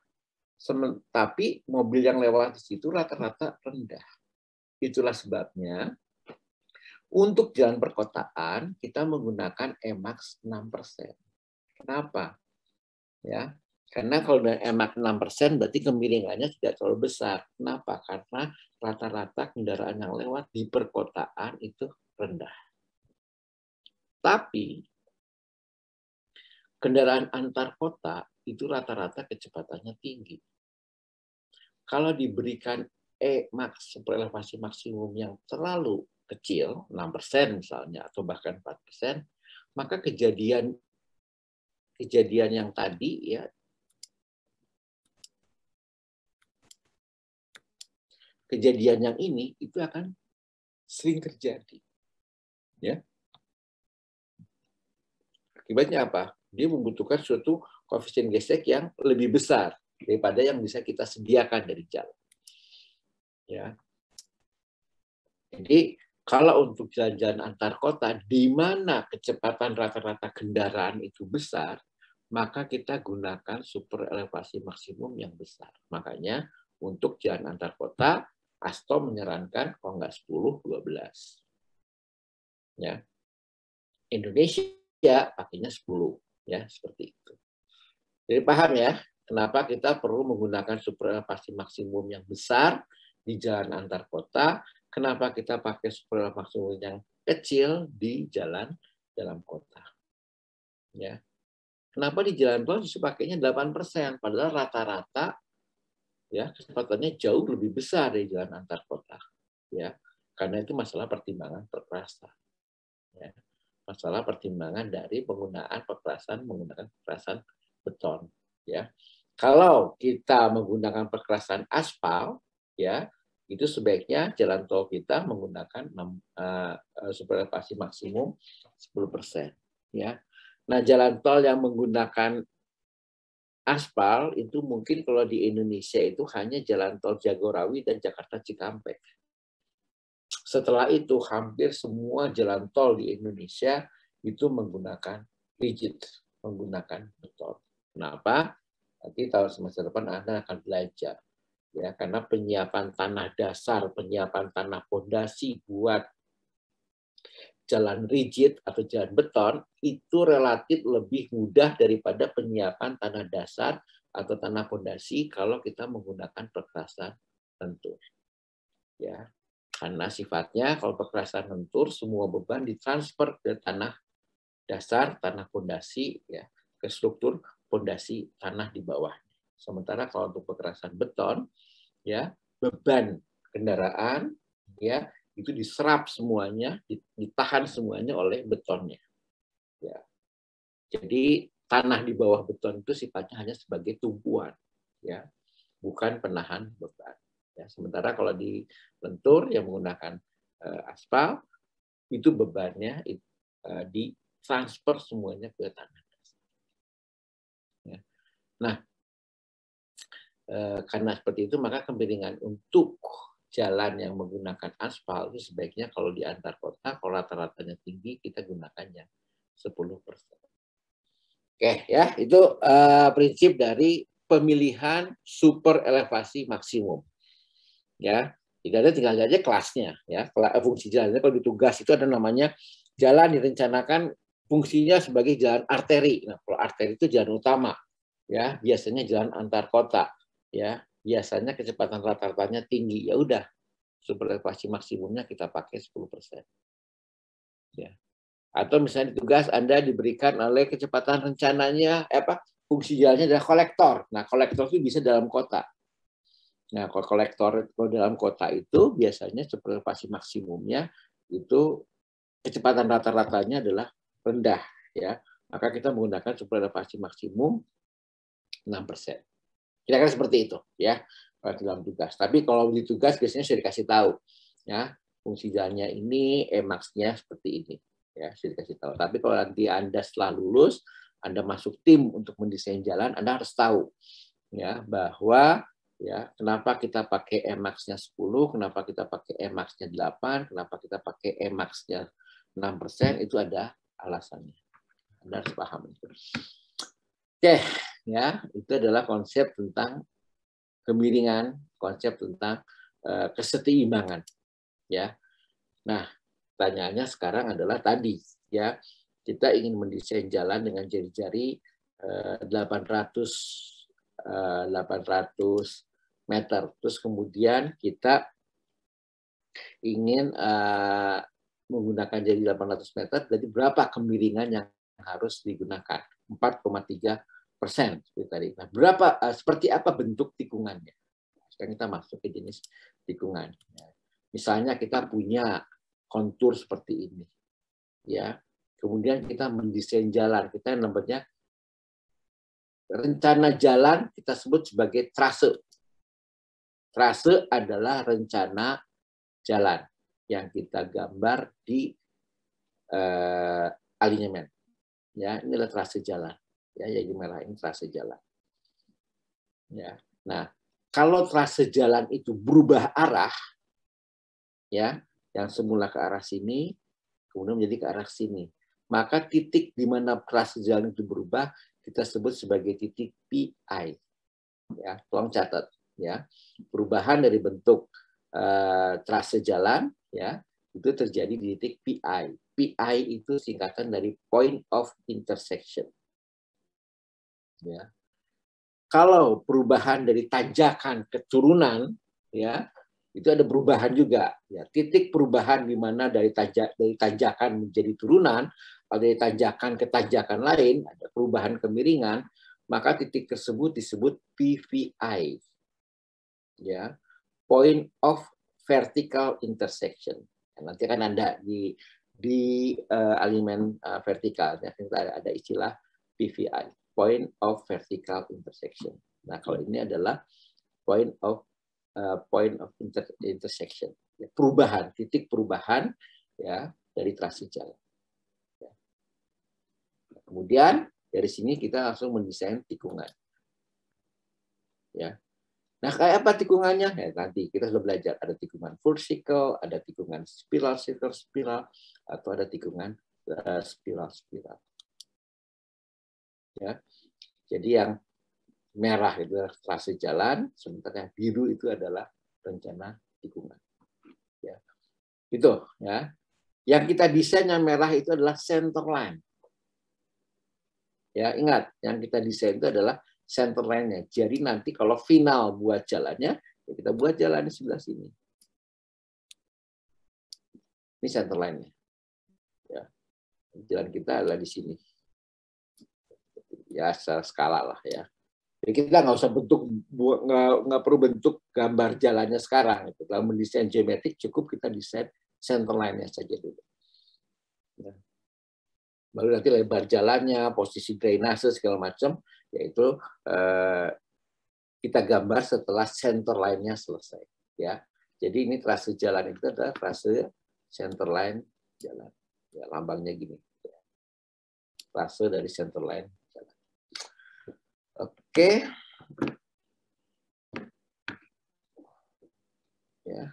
tapi mobil yang lewat di situ rata-rata rendah. Itulah sebabnya untuk jalan perkotaan kita menggunakan EMAX 6%. Kenapa? Ya, karena kalau dengan EMAX 6% berarti kemiringannya tidak terlalu besar. Kenapa? Karena rata-rata kendaraan yang lewat di perkotaan itu rendah. Tapi kendaraan antar kota itu rata-rata kecepatannya tinggi. Kalau diberikan EMAX super elevasi maksimum yang terlalu kecil, 6% misalnya, atau bahkan 4%, maka kejadian yang tadi ya, kejadian yang ini itu akan sering terjadi. Ya. Akibatnya apa? Dia membutuhkan suatu koefisien gesek yang lebih besar daripada yang bisa kita sediakan dari jalan. Ya. Jadi kalau untuk jalan-jalan antar kota di mana kecepatan rata-rata kendaraan itu besar, maka kita gunakan super elevasi maksimum yang besar. Makanya untuk jalan antar kota, ASTO menyarankan kalau nggak 10, 12. Ya. Indonesia pakainya 10. Ya, seperti itu. Jadi paham ya, kenapa kita perlu menggunakan super elevasi maksimum yang besar di jalan antar kota, kenapa kita pakai super elevasi maksimum yang kecil di jalan dalam kota. Ya. Kenapa di jalan tol justru pakainya 8%, padahal rata-rata ya kecepatannya jauh lebih besar dari jalan antar kota. Ya. Karena itu masalah pertimbangan perkerasan. Ya. Masalah pertimbangan dari menggunakan perkerasan beton. Ya, kalau kita menggunakan perkerasan aspal, ya itu sebaiknya jalan tol kita menggunakan super elevasi maksimum 10%. Ya, nah jalan tol yang menggunakan aspal itu mungkin kalau di Indonesia itu hanya jalan tol Jagorawi dan Jakarta Cikampek. Setelah itu hampir semua jalan tol di Indonesia itu menggunakan rigid, menggunakan beton. Kenapa? Nanti tahun semester depan Anda akan belajar. Ya, karena penyiapan tanah dasar, penyiapan tanah fondasi buat jalan rigid atau jalan beton itu relatif lebih mudah daripada penyiapan tanah dasar atau tanah fondasi kalau kita menggunakan perkerasan lentur. Ya. Karena sifatnya kalau perkerasan lentur semua beban ditransfer ke tanah dasar, tanah fondasi ya, ke struktur fondasi tanah di bawahnya. Sementara kalau untuk perkerasan beton ya, beban kendaraan ya itu diserap semuanya, ditahan semuanya oleh betonnya. Ya. Jadi tanah di bawah beton itu sifatnya hanya sebagai tumpuan ya, bukan penahan beban. Ya, sementara kalau di lentur yang menggunakan aspal itu bebannya ditransfer semuanya ke tanah dasar. Ya. Nah, karena seperti itu maka kemiringan untuk jalan yang menggunakan aspal itu sebaiknya kalau di antar kota kalau rata-ratanya tinggi kita gunakan yang 10%. Oke ya, itu prinsip dari pemilihan super elevasi maksimum. Ya, tidak ada tinggal saja kelasnya ya. Fungsi jalannya kalau di tugas itu ada namanya jalan direncanakan fungsinya sebagai jalan arteri. Nah, kalau arteri itu jalan utama ya biasanya jalan antar kota, ya biasanya kecepatan rata-ratanya tinggi, ya udah super elevasi maksimumnya kita pakai 10%. Ya. Atau misalnya tugas Anda diberikan oleh kecepatan rencananya fungsi jalannya adalah kolektor. Nah, kolektor itu bisa dalam kota. Nah, kalau kolektor dalam kota itu biasanya super elevasi maksimumnya itu kecepatan rata-ratanya adalah rendah, ya. Maka kita menggunakan super elevasi maksimum 6%. Kira-kira seperti itu, ya, dalam tugas. Tapi kalau di tugas biasanya sudah dikasih tahu, ya, fungsi jalannya ini, Emax-nya seperti ini, ya, sudah dikasih tahu. Tapi kalau nanti Anda setelah lulus, Anda masuk tim untuk mendesain jalan, Anda harus tahu, ya, bahwa ya kenapa kita pakai Emax-nya 10, kenapa kita pakai Emax-nya 8, kenapa kita pakai Emax-nya 6%, itu ada alasannya. Anda harus paham itu. Oke, ya, itu adalah konsep tentang kemiringan, konsep tentang kesetimbangan, ya. Nah, pertanyaannya sekarang adalah tadi, ya, kita ingin mendesain jalan dengan jari-jari 800 meter. Terus kemudian kita ingin menggunakan jari 800 meter, jadi berapa kemiringan yang harus digunakan? 4,3%. Seperti tadi. Nah, seperti apa bentuk tikungannya? Sekarang kita masuk ke jenis tikungan. Misalnya kita punya kontur seperti ini, ya. Kemudian kita mendesain jalan, kita namanya rencana jalan, kita sebut sebagai trase. Trase adalah rencana jalan yang kita gambar di alinyemen. Ya, ini adalah trase jalan. Ya, yang di merah ini trase jalan. Ya. Nah, kalau trase jalan itu berubah arah, ya, yang semula ke arah sini, kemudian menjadi ke arah sini, maka titik di mana trase jalan itu berubah kita sebut sebagai titik PI. Ya, tolong catat, ya. Perubahan dari bentuk trase jalan, ya, itu terjadi di titik PI. PI itu singkatan dari point of intersection. Ya. Kalau perubahan dari tanjakan ke turunan, ya, itu ada perubahan juga. Ya, titik perubahan di mana dari tanjakan menjadi turunan, atau dari tanjakan ke tanjakan lain, ada perubahan kemiringan, maka titik tersebut disebut PVI. Ya, point of vertical intersection. Nanti kan ada di alignment vertikal, ya, ada istilah PVI, point of vertical intersection. Nah, kalau ini adalah point of intersection, ya, perubahan, titik perubahan, ya, dari trase jalan. Ya. Kemudian dari sini kita langsung mendesain tikungan. Ya. Nah, kayak apa tikungannya? Ya, nanti kita sudah belajar. Ada tikungan full circle, ada tikungan spiral, atau ada tikungan spiral. Ya. Jadi yang merah itu adalah trase jalan, sementara yang biru itu adalah rencana tikungan. Ya. Itu, ya. Yang kita desain yang merah itu adalah center line. Ya, ingat, yang kita desain itu adalah center line-nya. Jadi nanti kalau final buat jalannya, ya kita buat jalan di sebelah sini. Ini center line-nya. Ya. Jalan kita adalah di sini. Ya, secara skala lah, ya. Jadi kita nggak usah nggak perlu bentuk gambar jalannya sekarang. Kalau mendesain geometrik cukup kita desain center line-nya saja dulu. Ya. Baru nanti lebar jalannya, posisi drainase segala macam, yaitu kita gambar setelah center line-nya selesai. Ya, jadi ini trase jalan itu adalah trase center line jalan. Ya, lambangnya gini. Ya. Trase dari center line jalan. Oke. Ya.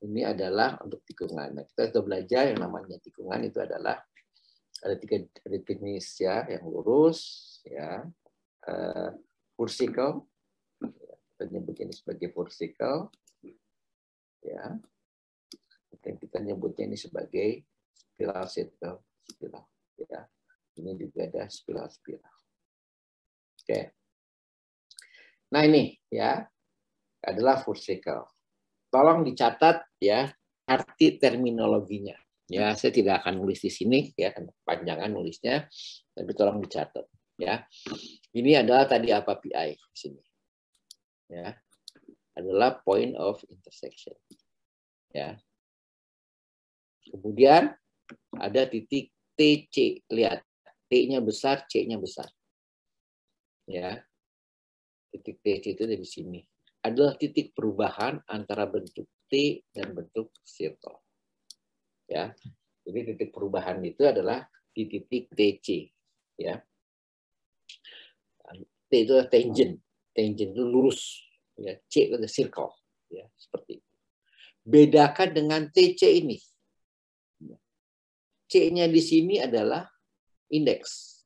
Ini adalah untuk tikungan. Nah, kita sudah belajar yang namanya tikungan itu adalah ada tiga jenis, ya, yang lurus, ya, vertical, kita nyebutnya ini sebagai vertical, ya, dan kita nyebutnya ini sebagai spiral, ya, ini juga ada spiral. Oke. Nah ini ya adalah full circle. Tolong dicatat ya arti terminologinya. Ya, saya tidak akan nulis di sini ya, panjangan nulisnya, tapi tolong dicatat ya. Ini adalah tadi apa PI di sini. Ya. Adalah point of intersection. Ya. Kemudian ada titik TC, lihat T-nya besar, C-nya besar. Ya. Titik TC itu dari sini. Adalah titik perubahan antara bentuk T dan bentuk circle. Ya. Jadi titik perubahan itu adalah di titik TC, ya. T itu adalah tangent. Tangent itu lurus, ya. C itu adalah circle, ya, seperti itu. Bedakan dengan TC ini. C-nya di sini adalah indeks.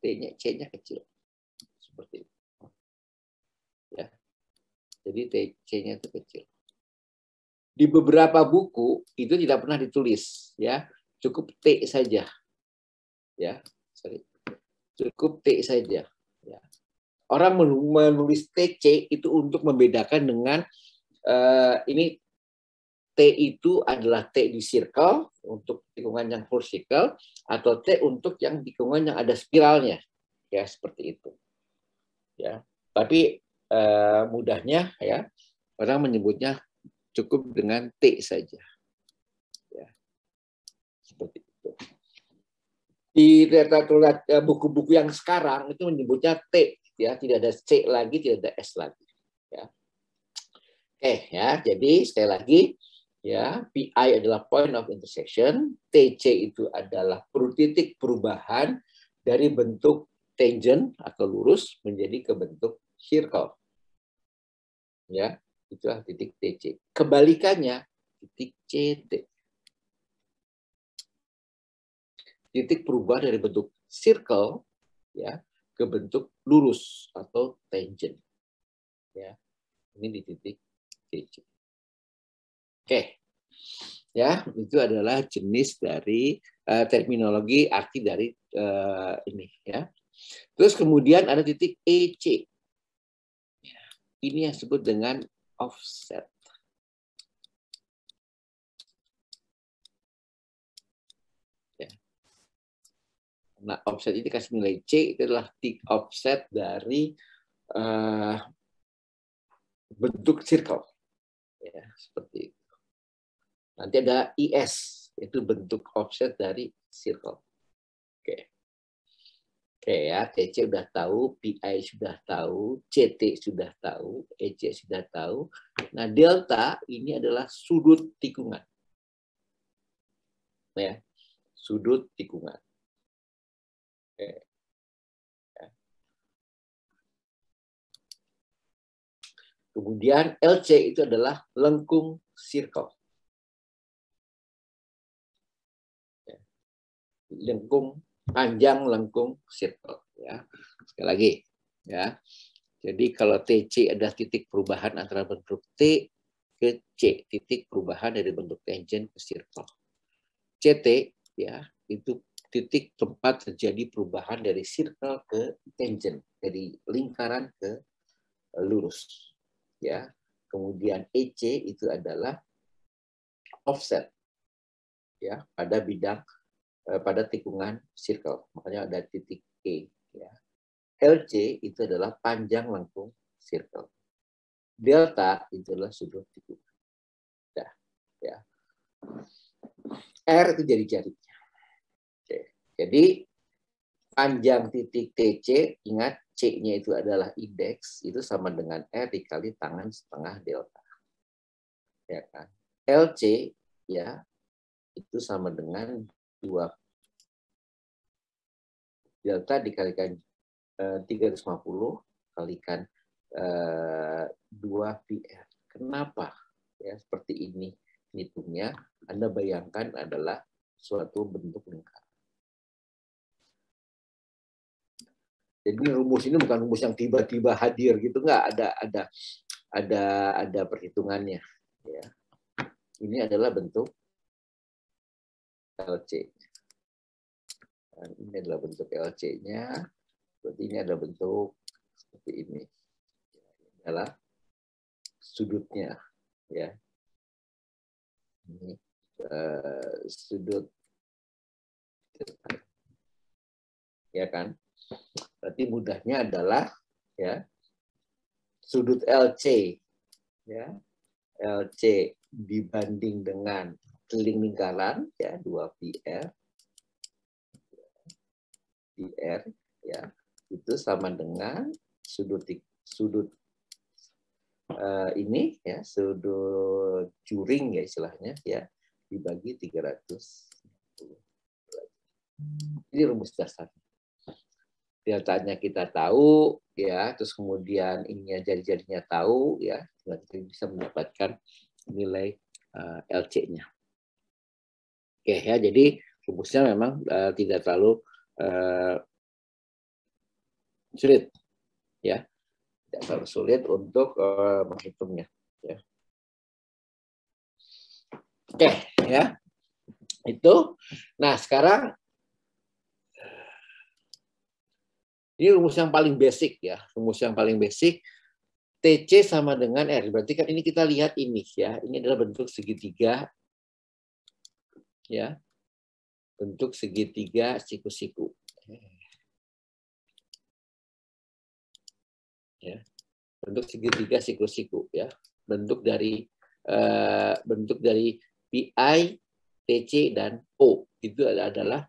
C-nya kecil. Seperti itu. Ya. Jadi C-nya itu kecil. Di beberapa buku itu tidak pernah ditulis, ya. Cukup T saja. Ya, sorry. Cukup T saja. Ya. Orang menulis TC itu untuk membedakan dengan ini T itu adalah T di circle untuk tikungan yang full circle atau T untuk yang tikungan yang ada spiralnya, ya seperti itu. Ya, tapi mudahnya ya orang menyebutnya cukup dengan T saja. Ya, seperti itu. Di buku-buku yang sekarang itu menyebutnya T, ya tidak ada C lagi, tidak ada S lagi. Ya. Oke, ya jadi sekali lagi. Ya, PI adalah point of intersection, TC itu adalah titik perubahan dari bentuk tangent atau lurus menjadi ke bentuk circle. Ya, itulah titik TC. Kebalikannya titik CT. Titik perubahan dari bentuk circle ya ke bentuk lurus atau tangent. Ya. Ini di titik TC. Oke, ya itu adalah jenis dari terminologi arti dari ini ya. Terus kemudian ada titik EC. Ya, ini yang disebut dengan offset. Ya. Nah offset ini kasih nilai C itu adalah titik offset dari bentuk circle. Ya, seperti itu. Nanti ada IS, itu bentuk offset dari circle. Oke. Oke ya, TC sudah tahu, PI sudah tahu, CT sudah tahu, EC sudah tahu. Nah, delta ini adalah sudut tikungan. Ya, sudut tikungan. Oke. Ya. Kemudian LC itu adalah lengkung circle. Lengkung panjang lengkung circle ya. Sekali lagi ya. Jadi kalau TC adalah titik perubahan antara bentuk T ke C, titik perubahan dari bentuk tangent ke circle. CT ya, itu titik tempat terjadi perubahan dari circle ke tangent, dari lingkaran ke lurus ya. Kemudian EC itu adalah offset ya pada bidang pada tikungan circle, makanya ada titik E. Ya. LC itu adalah panjang lengkung circle. Delta itu adalah sudut tikungan. Nah, ya. R itu jari-jarinya. Oke. Jadi panjang titik TC, ingat C-nya itu adalah indeks, itu sama dengan R dikali tangan setengah delta. Ya kan? LC ya itu sama dengan 2 delta dikalikan 350 kalikan 2 PR. Kenapa ya seperti ini hitungnya? Anda bayangkan adalah suatu bentuk lingkaran. Jadi rumus ini bukan rumus yang tiba-tiba hadir gitu, nggak ada perhitungannya. Ya. Ini adalah bentuk LC. Dan ini adalah bentuk LC-nya. Berarti ini adalah bentuk seperti ini. Ini adalah sudutnya, ya. Ini sudut, ya kan? Berarti mudahnya adalah ya sudut LC, ya LC dibanding dengan keliling lingkaran ya 2πr, πr ya itu sama dengan sudut ini ya sudut juring ya istilahnya ya dibagi 360. Ini rumus dasar. Deltanya kita tahu ya, terus kemudian ininya jari-jarinya tahu ya, kita bisa mendapatkan nilai LC-nya. Oke ya, jadi rumusnya memang tidak terlalu sulit ya, tidak terlalu sulit untuk menghitungnya ya. Oke ya, itu. Nah sekarang ini rumus yang paling basic ya, rumus yang paling basic. TC sama dengan R. Berarti kan ini kita lihat ini ya, ini adalah bentuk segitiga ya, bentuk segitiga siku-siku. Ya, bentuk segitiga siku-siku ya, bentuk dari PI, TC dan O itu adalah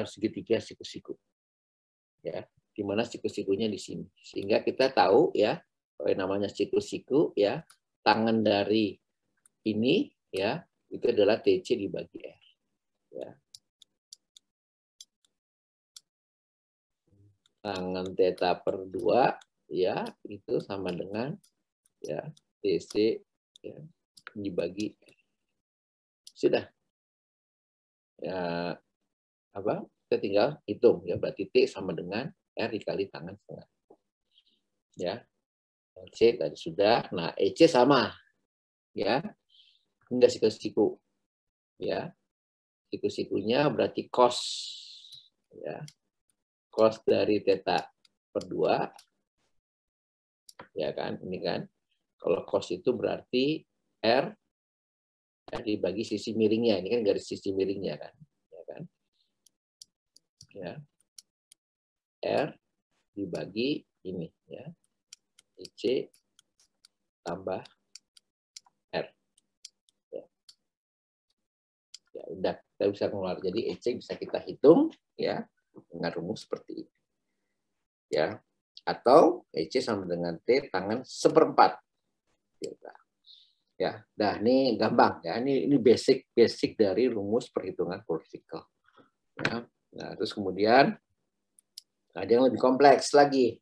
segitiga siku-siku. Ya, di mana siku-sikunya di sini. Sehingga kita tahu ya, namanya siku-siku ya, tangan dari ini ya, itu adalah TC dibagi R. Ya. Tangan theta per 2 ya, itu sama dengan ya TC ya, dibagi R. Sudah. Ya, apa? Kita tinggal hitung ya, berarti T sama dengan R dikali tangan setengah. Ya. C tadi sudah. Nah, EC sama. Ya. Enggak siku-siku. Ya. Siku-sikunya berarti cos. Ya. Cos dari theta per 2. Ya kan? Ini kan. Kalau cos itu berarti R ya, dibagi sisi miringnya. Ini kan garis sisi miringnya kan. Ya kan? Ya. R dibagi ini ya. EC tambah R. Ya. Ya udah, kita bisa keluar. Jadi EC bisa kita hitung ya dengan rumus seperti ini. Ya. Atau EC sama dengan T tangan 1/4. Ya, nah ini gampang ya. Ini basic dari rumus perhitungan vertikal. Ya. Nah, terus kemudian ada yang lebih kompleks lagi.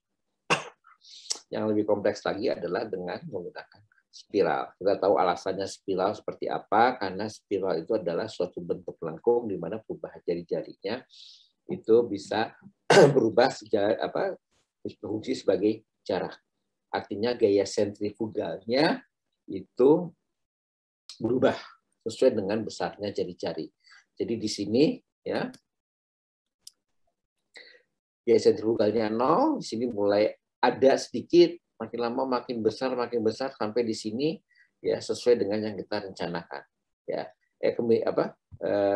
Yang lebih kompleks lagi adalah dengan menggunakan spiral. Kita tahu alasannya spiral seperti apa, karena spiral itu adalah suatu bentuk lengkung di mana perubahan jari-jarinya itu bisa berubah berfungsi sebagai jarak. Artinya gaya sentrifugalnya itu berubah sesuai dengan besarnya jari-jari. Jadi di sini ya gaya sentrifugalnya 0, di sini mulai ada sedikit, makin lama makin besar sampai di sini ya sesuai dengan yang kita rencanakan. Ya,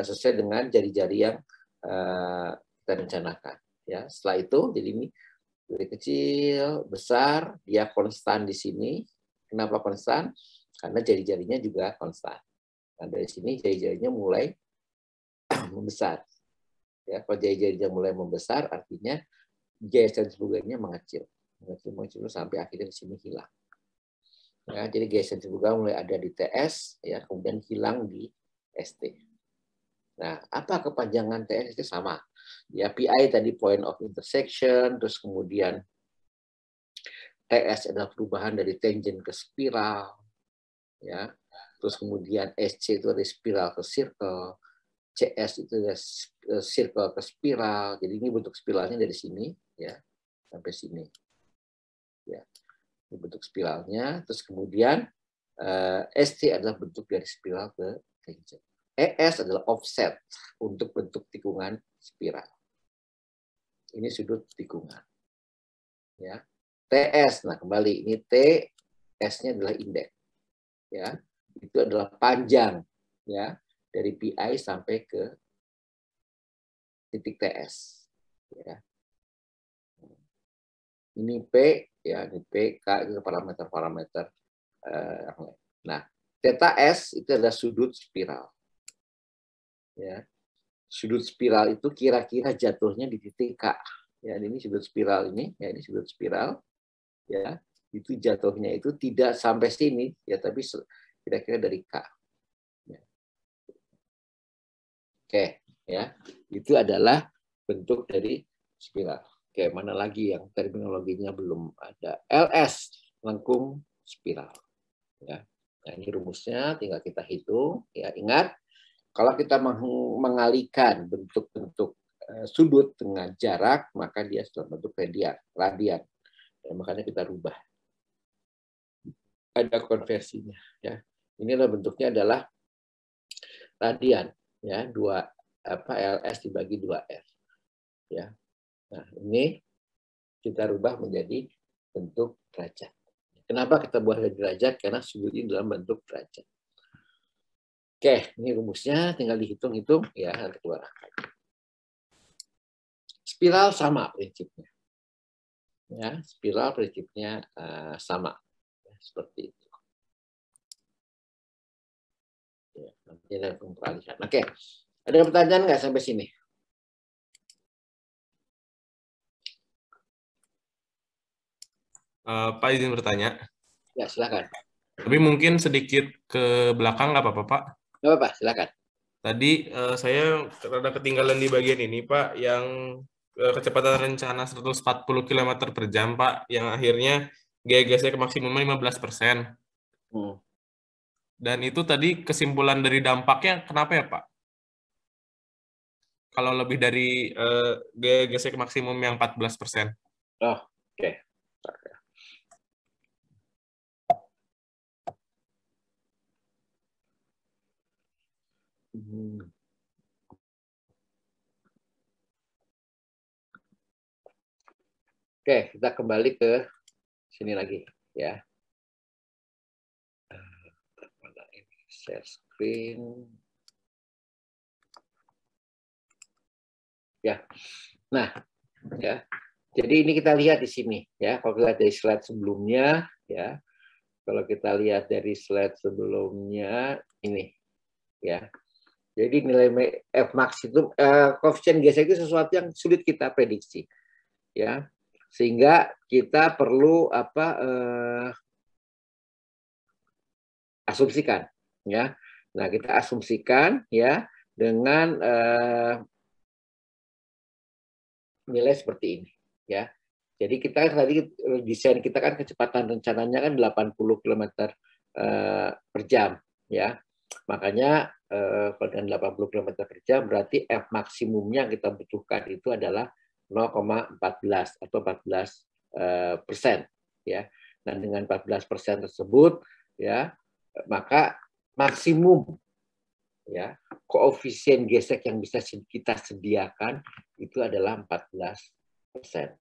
sesuai dengan jari-jari yang kita rencanakan. Ya, setelah itu jadi ini dari kecil besar dia konstan di sini. Kenapa konstan? Karena jari-jarinya juga konstan. Nah, dari sini jari-jarinya mulai membesar. Ya, kalau jari-jarinya mulai membesar, artinya gaya sentrifugalnya mengecil sampai akhirnya di sini hilang. Ya, jadi gaya sentrifugal mulai ada di TS, ya, kemudian hilang di ST. Nah, apa kepanjangan TS itu sama? Ya, PI tadi point of intersection, terus kemudian TS adalah perubahan dari tangent ke spiral, ya. Terus kemudian SC itu dari spiral ke circle, CS itu dari circle ke spiral. Jadi ini bentuk spiralnya dari sini, ya, sampai sini. Ya, ini bentuk spiralnya. Terus kemudian ST adalah bentuk dari spiral ke tangent. ES adalah offset untuk bentuk tikungan spiral. Ini sudut tikungan. Ya. TS, nah kembali ini T, S-nya adalah indeks. Ya, itu adalah panjang ya dari PI sampai ke titik TS. Ya. Ini P, ya ini P, K itu parameter-parameter. Nah, theta S itu adalah sudut spiral. Ya. Sudut spiral itu kira-kira jatuhnya di titik K. Ya, ini sudut spiral ini, ya ini sudut spiral. Ya, itu jatuhnya itu tidak sampai sini, ya tapi kira-kira dari K. Ya. Oke, ya itu adalah bentuk dari spiral. Oke, mana lagi yang terminologinya belum ada? LS, lengkung spiral. Ya. Nah, ini rumusnya tinggal kita hitung. Ya, ingat, kalau kita mengalihkan bentuk-bentuk sudut dengan jarak, maka dia sudah bentuk radian. Ya, makanya kita rubah. Ada konversinya. Ya. Ini adalah bentuknya adalah radian. Ya, LS dibagi 2R. Ya. Nah, ini kita rubah menjadi bentuk derajat. Kenapa kita buat dari derajat? Karena sudut ini dalam bentuk derajat. Oke, ini rumusnya tinggal dihitung-hitung ya, nanti keluar. Spiral sama prinsipnya. Ya, spiral prinsipnya sama. Ya, seperti itu. Ya, nanti ada peralihan. Oke, ada pertanyaan nggak sampai sini? Pak izin bertanya. Ya, silakan. Tapi mungkin sedikit ke belakang nggak apa-apa, Pak? Nggak apa-apa, silakan. Tadi saya rada ketinggalan di bagian ini, Pak, yang kecepatan rencana 140 km per jam, Pak, yang akhirnya GGS maksimumnya 15%. Dan itu tadi kesimpulan dari dampaknya kenapa ya, Pak? Kalau lebih dari GGS maksimum yang 14%. Oh, oke. Oke, kita kembali ke sini lagi ya. Share screen. Ya. Nah, ya. Jadi ini kita lihat di sini ya. Kalau kita lihat dari slide sebelumnya ya. Kalau kita lihat dari slide sebelumnya ini ya. Jadi nilai F max itu koefisien gesek itu sesuatu yang sulit kita prediksi. Ya. Sehingga kita perlu asumsikan ya. Nah, kita asumsikan ya dengan nilai seperti ini ya. Jadi kita tadi desain kita kan kecepatan rencananya kan 80 km per jam ya. Makanya kalau dengan 80 km per jam berarti F maksimumnya yang kita butuhkan itu adalah 0,14 atau 14% ya. Dan dengan 14% tersebut ya, maka maksimum ya koefisien gesek yang bisa kita sediakan itu adalah 14%.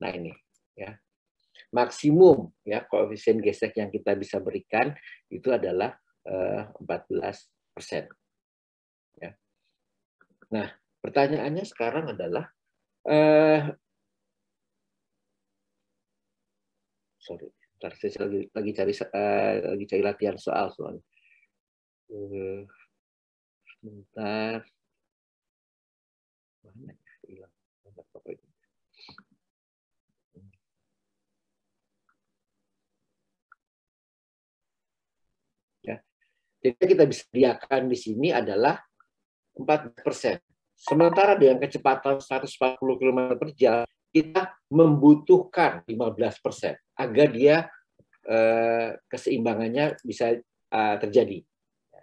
Nah ini ya maksimum ya koefisien gesek yang kita bisa berikan itu adalah 14%. Ya. Nah pertanyaannya sekarang adalah sorry, saya lagi cari latihan soal soalnya. Sebentar. Mana hilang? Ya. Jadi kita bisa sediakan di sini adalah 4%. Sementara dengan kecepatan 140 km per jam, kita membutuhkan 15% agar dia keseimbangannya bisa terjadi.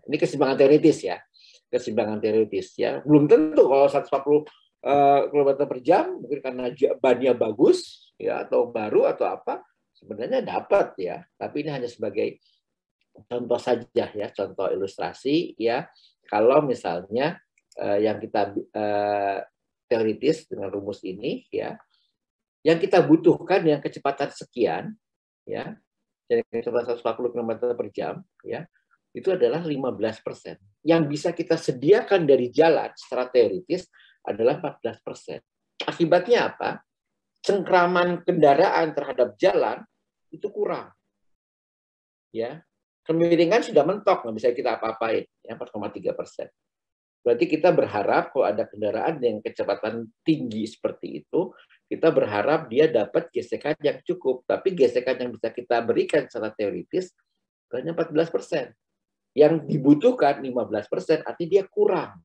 Ini keseimbangan teoritis ya. Keseimbangan teoritis ya. Belum tentu kalau 140 km per jam mungkin karena bannya bagus ya atau baru atau apa sebenarnya dapat ya. Tapi ini hanya sebagai contoh saja ya, contoh ilustrasi ya. Kalau misalnya yang kita teoritis dengan rumus ini ya, yang kita butuhkan yang kecepatan sekian ya, jadi kecepatan 140 km per jam ya, itu adalah 15%. Yang bisa kita sediakan dari jalan secara teoritis adalah 14%. Akibatnya apa? Cengkraman kendaraan terhadap jalan itu kurang. Ya, kemiringan sudah mentok, nggak bisa kita apa-apain, ya 4,3%. Berarti kita berharap kalau ada kendaraan yang kecepatan tinggi seperti itu, kita berharap dia dapat gesekan yang cukup. Tapi gesekan yang bisa kita berikan secara teoritis hanya 14%. Yang dibutuhkan 15%, artinya dia kurang.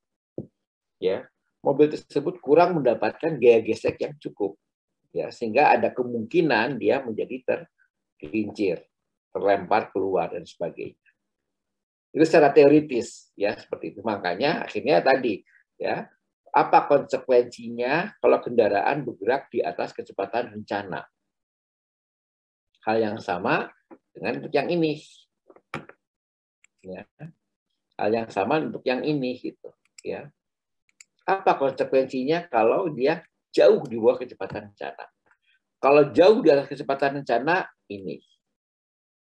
Ya, mobil tersebut kurang mendapatkan gaya gesek yang cukup. Ya, sehingga ada kemungkinan dia menjadi tergelincir, terlempar keluar dan sebagainya. Itu secara teoritis ya, seperti itu. Makanya akhirnya tadi ya, apa konsekuensinya kalau kendaraan bergerak di atas kecepatan rencana? Hal yang sama dengan untuk yang ini. Ya. Hal yang sama untuk yang ini gitu ya. Apa konsekuensinya kalau dia jauh di bawah kecepatan rencana? Kalau jauh di atas kecepatan rencana ini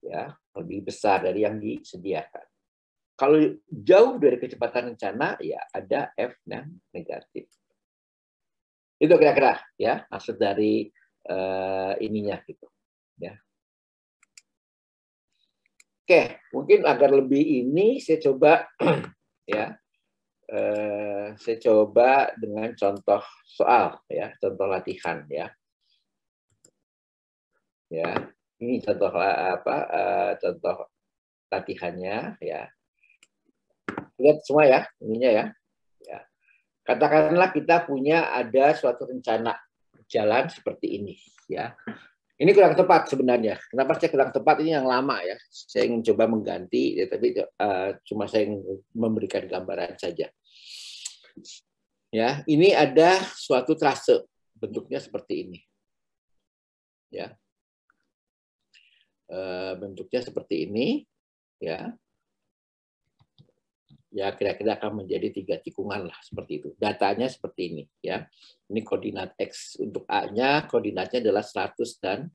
ya, lebih besar dari yang disediakan. Kalau jauh dari kecepatan rencana ya ada F yang negatif. Itu kira-kira ya maksud dari ininya gitu ya. Oke, mungkin agar lebih ini saya coba ya. Saya coba dengan contoh soal ya, contoh latihan ya. Ya, ini contoh contoh latihannya ya. Lihat semua ya, ininya ya. Ya. Katakanlah kita punya ada suatu rencana jalan seperti ini ya. Ini kurang tepat sebenarnya. Kenapa saya kurang tepat? Ini yang lama ya. Saya ingin coba mengganti, ya, tapi cuma saya ingin memberikan gambaran saja. Ya, ini ada suatu trase, bentuknya seperti ini. Ya, bentuknya seperti ini. Ya, ya kira-kira akan menjadi 3 tikungan lah seperti itu. Datanya seperti ini. Ya, ini koordinat X untuk A-nya, koordinatnya adalah 100 dan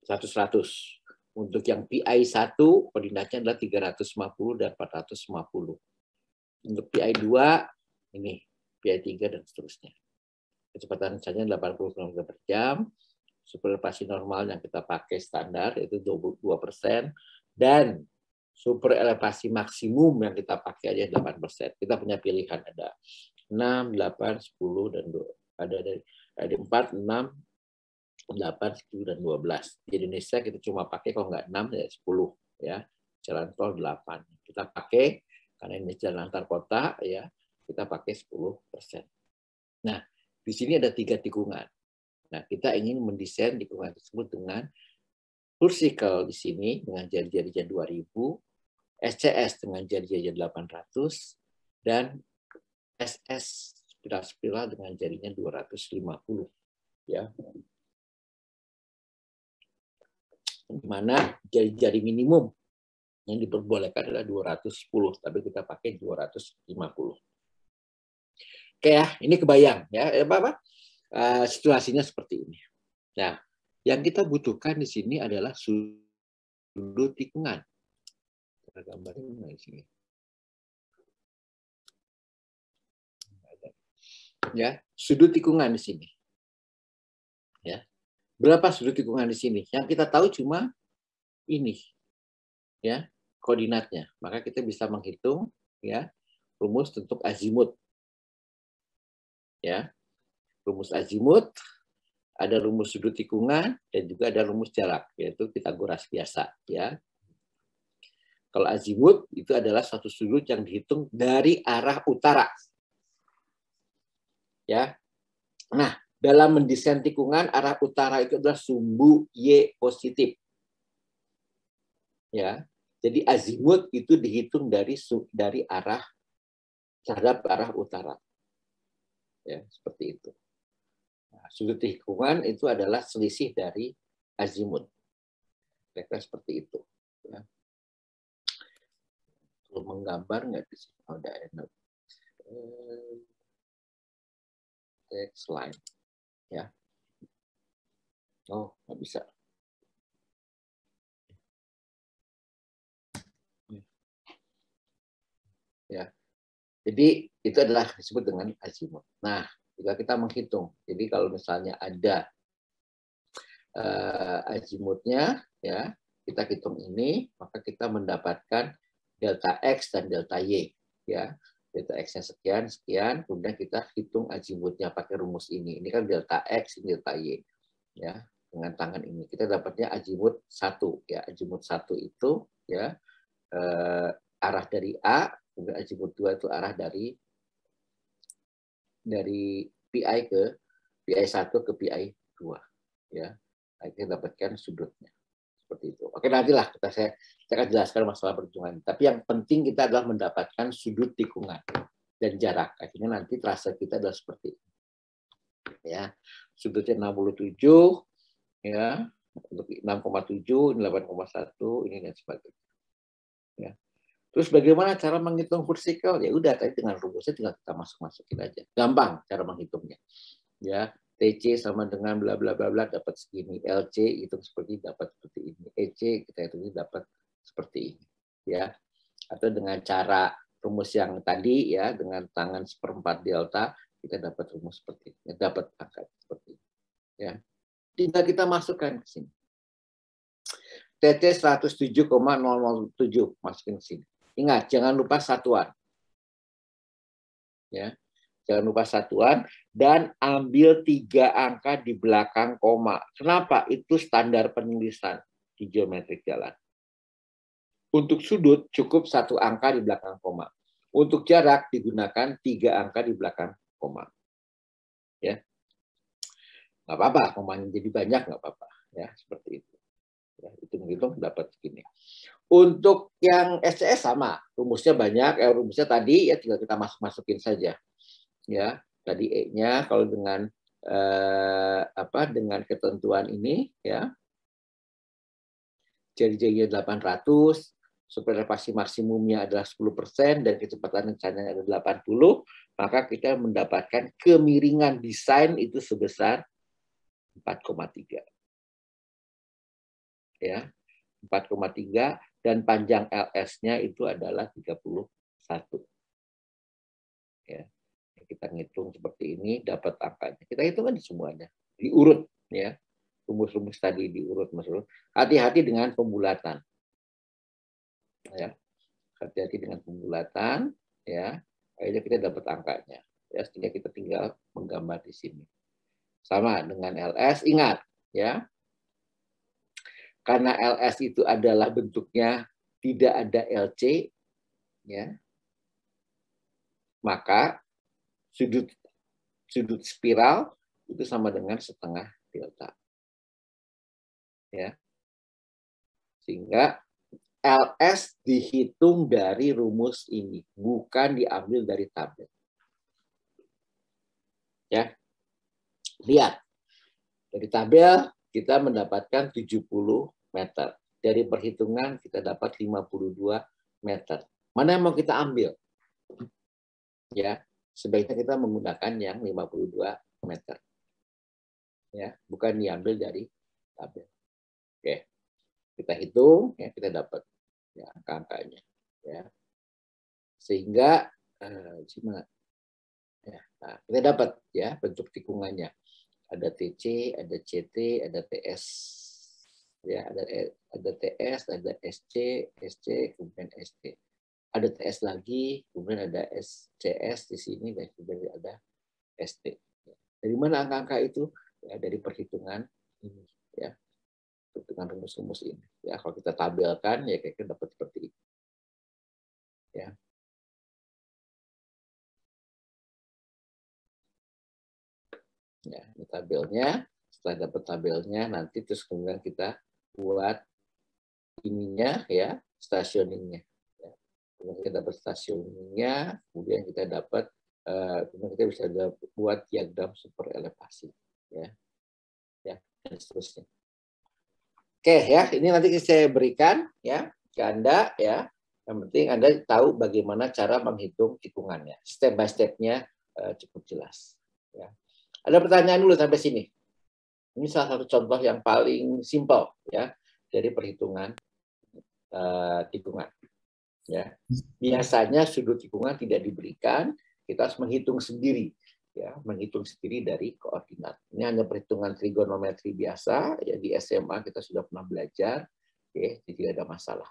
100. Untuk yang PI1, koordinatnya adalah 350 dan 450. Untuk PI2, ini PI3 dan seterusnya. Kecepatan rencana 80 km per jam, super elevasi normal yang kita pakai standar yaitu 22%, dan super elevasi maksimum yang kita pakai aja 8%. Kita punya pilihan ada 6, 8, 10, dan 2. Ada 4, 6, 8, 10, dan 12. Di Indonesia kita cuma pakai kalau nggak 6 ya 10 ya. Jalan tol 8. Kita pakai karena ini jalan antar kota ya, kita pakai 10%. Nah, di sini ada 3 tikungan. Nah, kita ingin mendesain tikungan tersebut dengan full circle di sini dengan jari-jarinya 2000, SCS dengan jari-jarinya 800, dan SS spiral-spiral dengan jarinya 250 ya. Di mana jari-jari minimum yang diperbolehkan adalah 210, tapi kita pakai 250. Oke ya, ini kebayang ya, situasinya seperti ini. Nah, yang kita butuhkan di sini adalah sudut tikungan. Kita gambarnya mana di sini? Ya, sudut tikungan di sini. Ya. Berapa sudut tikungan di sini? Yang kita tahu cuma ini. Ya, koordinatnya. Maka kita bisa menghitung ya rumus untuk azimut. Ya. Rumus azimut, ada rumus sudut tikungan, dan juga ada rumus jarak, yaitu Pythagoras biasa. Ya. Kalau azimut itu adalah suatu sudut yang dihitung dari arah utara. Ya. Nah, dalam mendesain tikungan, arah utara itu adalah sumbu Y positif. Ya. Jadi azimut itu dihitung dari arah terhadap arah utara. Ya, seperti itu. Nah, sudut tikungan itu adalah selisih dari azimut. Kira-kira seperti itu. Ya. Kalau menggambar nggak di sini, oh, udah enak. Text line, ya. Oh, nggak bisa. Ya, jadi itu adalah disebut dengan azimut. Nah, jika kita menghitung, jadi kalau misalnya ada azimutnya, ya kita hitung ini, maka kita mendapatkan delta x dan delta y, ya. Delta x-nya sekian, sekian, kemudian kita hitung azimutnya pakai rumus ini. Ini kan delta x, ini delta y, ya. Dengan tangan ini kita dapatnya azimut 1, ya. Azimut 1 itu, ya, arah dari A, kemudian azimut 2 itu arah dari PI ke PI 1 ke PI 2, ya. Nah, kita dapatkan sudutnya seperti itu. Oke, nantilah saya akan jelaskan masalah perhitungan. Tapi yang penting kita adalah mendapatkan sudut tikungan dan jarak. Akhirnya nanti trase kita adalah seperti ini. Ya, sudutnya 67, ya, untuk 6,7, ini 8,1, ini dan sebagainya. Ya. Terus bagaimana cara menghitung vertikal? Ya udah, tadi dengan rumusnya tinggal kita masukin aja. Gampang cara menghitungnya. Ya, TC sama dengan bla bla bla bla dapat segini, LC itu seperti dapat seperti ini, EC kita itu dapat seperti ini, ya. Atau dengan cara rumus yang tadi, ya, dengan tangan 1/4 delta kita dapat rumus seperti ini, dapat angka seperti ini, ya. Tinggal kita masukkan ke sini. TT 107,007 masukin ke sini. Ingat, jangan lupa satuan. Ya. Jangan lupa satuan dan ambil 3 angka di belakang koma. Kenapa? Itu standar penulisan di geometrik jalan. Untuk sudut cukup 1 angka di belakang koma. Untuk jarak digunakan 3 angka di belakang koma. Ya, nggak apa-apa, komanya jadi banyak nggak apa-apa. Ya, seperti itu. Ya, hitung-hitung dapat segini. Untuk yang SCS sama, rumusnya banyak. Rumusnya tadi ya tinggal kita masukin saja. Ya, tadi E-nya kalau dengan dengan ketentuan ini, ya, J-nya 800, superrefleksi maksimumnya adalah 10% dan kecepatan rencananya adalah 80, maka kita mendapatkan kemiringan desain itu sebesar 4,3. Ya, 4,3 dan panjang LS-nya itu adalah 31. Ya. Kita ngitung seperti ini, dapat angkanya. Kita hitung kan semuanya, diurut, ya. Rumus-rumus tadi diurut, hati-hati dengan pembulatan, ya. Hati-hati dengan pembulatan, ya. Akhirnya kita dapat angkanya, ya. Sehingga kita tinggal menggambar di sini. Sama dengan LS, ingat, ya. Karena LS itu adalah bentuknya tidak ada LC, ya. Maka sudut spiral itu sama dengan setengah delta. Ya. Sehingga LS dihitung dari rumus ini, bukan diambil dari tabel. Ya. Lihat. Dari tabel kita mendapatkan 70 meter. Dari perhitungan kita dapat 52 meter. Mana yang mau kita ambil? Ya. Sebaiknya kita menggunakan yang 52 meter. Ya, bukan diambil dari tabel. Oke. Kita hitung, ya, kita dapat ya angka-angkanya. Ya. Sehingga ya, nah, kita dapat ya bentuk tikungannya. Ada TC, ada CT, ada TS. Ya, ada TS, ada SC, SC, kemudian ST. Ada TS lagi, kemudian ada SCS di sini, dan kemudian ada ST. Dari mana angka-angka itu? Ya, dari perhitungan ini, ya, perhitungan rumus-rumus ini. Ya, kalau kita tabelkan, ya kira-kira dapat seperti ini. Ya. Ya, ini tabelnya. Setelah dapat tabelnya, nanti terus kemudian kita buat ininya, ya, stationingnya. Kemudian kita dapat stationingnya, kemudian kita dapat kemudian kita bisa buat diagram super elevasi, ya, dan seterusnya. Oke ya, ini nanti saya berikan ya ke Anda ya. Yang penting Anda tahu bagaimana cara menghitung tikungannya. Step by step-nya cukup jelas. Ya. Ada pertanyaan dulu sampai sini. Ini salah satu contoh yang paling simpel ya dari perhitungan tikungan. Ya. Biasanya sudut tikungan tidak diberikan, kita harus menghitung sendiri. Ya, menghitung sendiri dari koordinat. Ini hanya perhitungan trigonometri biasa, ya di SMA kita sudah pernah belajar, jadi tidak ada masalah.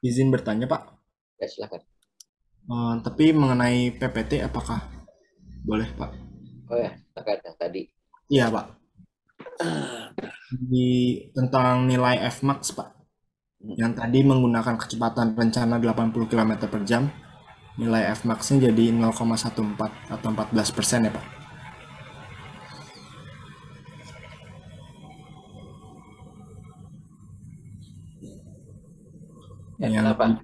Izin bertanya, Pak. Ya, silakan. Tapi mengenai PPT apakah boleh, Pak? Oh ya, silakan yang tadi. Iya, Pak. Tentang nilai Fmax, Pak. Yang tadi menggunakan kecepatan rencana 80 km per jam, nilai Fmax-nya jadi 0,14 atau 14% ya, Pak? Ya, kenapa?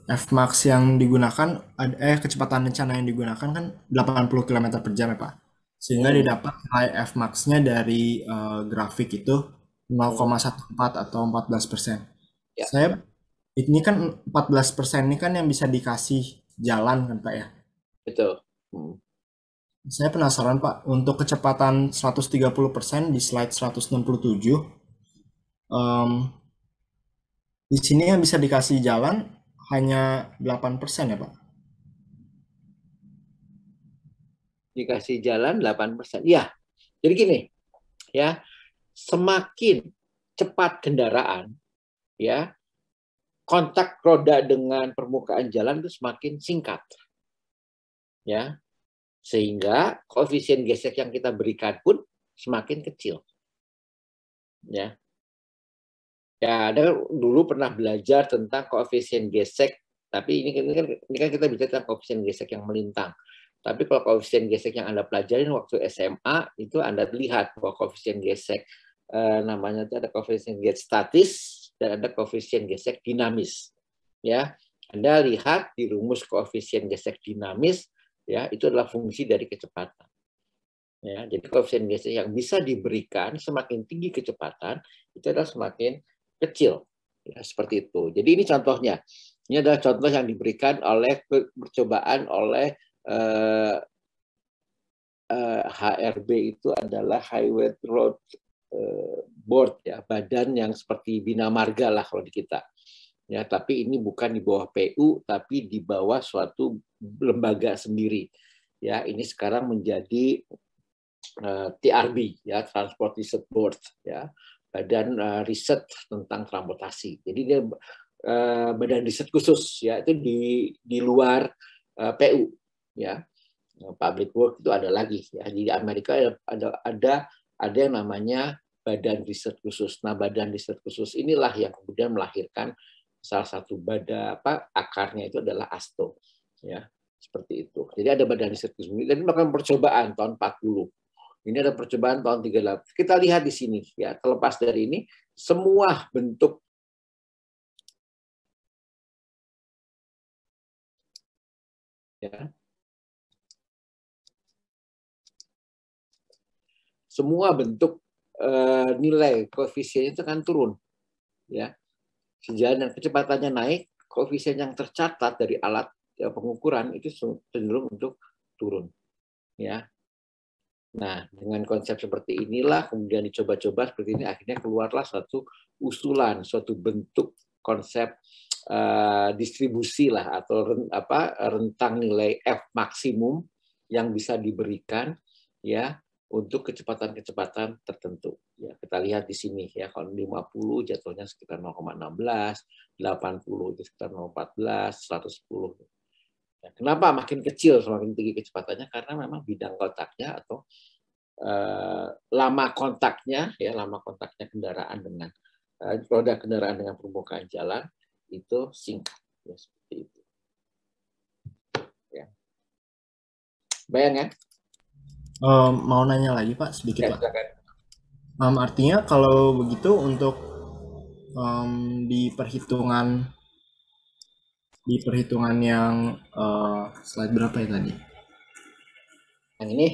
Fmax yang digunakan, kecepatan rencana yang digunakan kan 80 km per jam ya, Pak? Sehingga didapat nilai Fmax-nya dari grafik itu 0,14 atau 14%. Ya. Ini kan 14% ini kan yang bisa dikasih jalan kan, Pak ya? Betul. Saya penasaran, Pak, untuk kecepatan 130% di slide 167, di sini yang bisa dikasih jalan hanya 8% ya, Pak? Dikasih jalan 8%. Ya, jadi gini, ya, semakin cepat kendaraan, ya, kontak roda dengan permukaan jalan itu semakin singkat, ya, sehingga koefisien gesek yang kita berikan pun semakin kecil, ya. Ya, ada dulu pernah belajar tentang koefisien gesek, tapi ini kan kita bicara tentang koefisien gesek yang melintang. Tapi kalau koefisien gesek yang Anda pelajarin waktu SMA, itu Anda lihat bahwa koefisien gesek namanya itu ada koefisien gesek statis dan ada koefisien gesek dinamis. Ya, Anda lihat di rumus koefisien gesek dinamis, ya itu adalah fungsi dari kecepatan. Ya, jadi koefisien gesek yang bisa diberikan semakin tinggi kecepatan itu adalah semakin kecil, ya, seperti itu. Jadi ini contohnya. Ini adalah contoh yang diberikan oleh percobaan oleh HRB itu adalah Highway Road Board, ya, badan yang seperti Bina Marga lah kalau di kita. Ya, tapi ini bukan di bawah PU, tapi di bawah suatu lembaga sendiri. Ya, ini sekarang menjadi TRB, ya, Transport Research Board, ya, badan riset tentang transportasi. Jadi dia badan riset khusus, ya, itu di luar PU, ya. Public Work itu ada lagi, ya. Di Amerika ada yang namanya badan riset khusus. Nah, badan riset khusus inilah yang kemudian melahirkan salah satu akarnya itu adalah ASTO, ya, seperti itu. Jadi ada badan riset khusus. Dan melakukan percobaan tahun 40. Ini ada percobaan tahun 38. Kita lihat di sini, ya, terlepas dari ini, semua bentuk ya, semua bentuk nilai koefisien itu kan turun, ya. Sejalan dengan kecepatannya naik, koefisien yang tercatat dari alat pengukuran itu cenderung untuk turun, ya. Nah, dengan konsep seperti inilah kemudian dicoba-coba seperti ini, akhirnya keluarlah suatu usulan, suatu bentuk konsep distribusi lah atau rentang nilai F maksimum yang bisa diberikan, ya, untuk kecepatan-kecepatan tertentu. Ya, kita lihat di sini, ya, kalau 50 jatuhnya sekitar 0,16, 80 itu sekitar 0,14, 110. Ya, kenapa makin kecil semakin tinggi kecepatannya? Karena memang bidang kontaknya atau lama kontaknya kendaraan dengan roda kendaraan dengan permukaan jalan itu singkat, ya, seperti itu. Ya. Bayang ya? Mau nanya lagi, Pak, sedikit, Ya, Pak. Artinya kalau begitu untuk di perhitungan yang slide berapa ya tadi? Yang ini?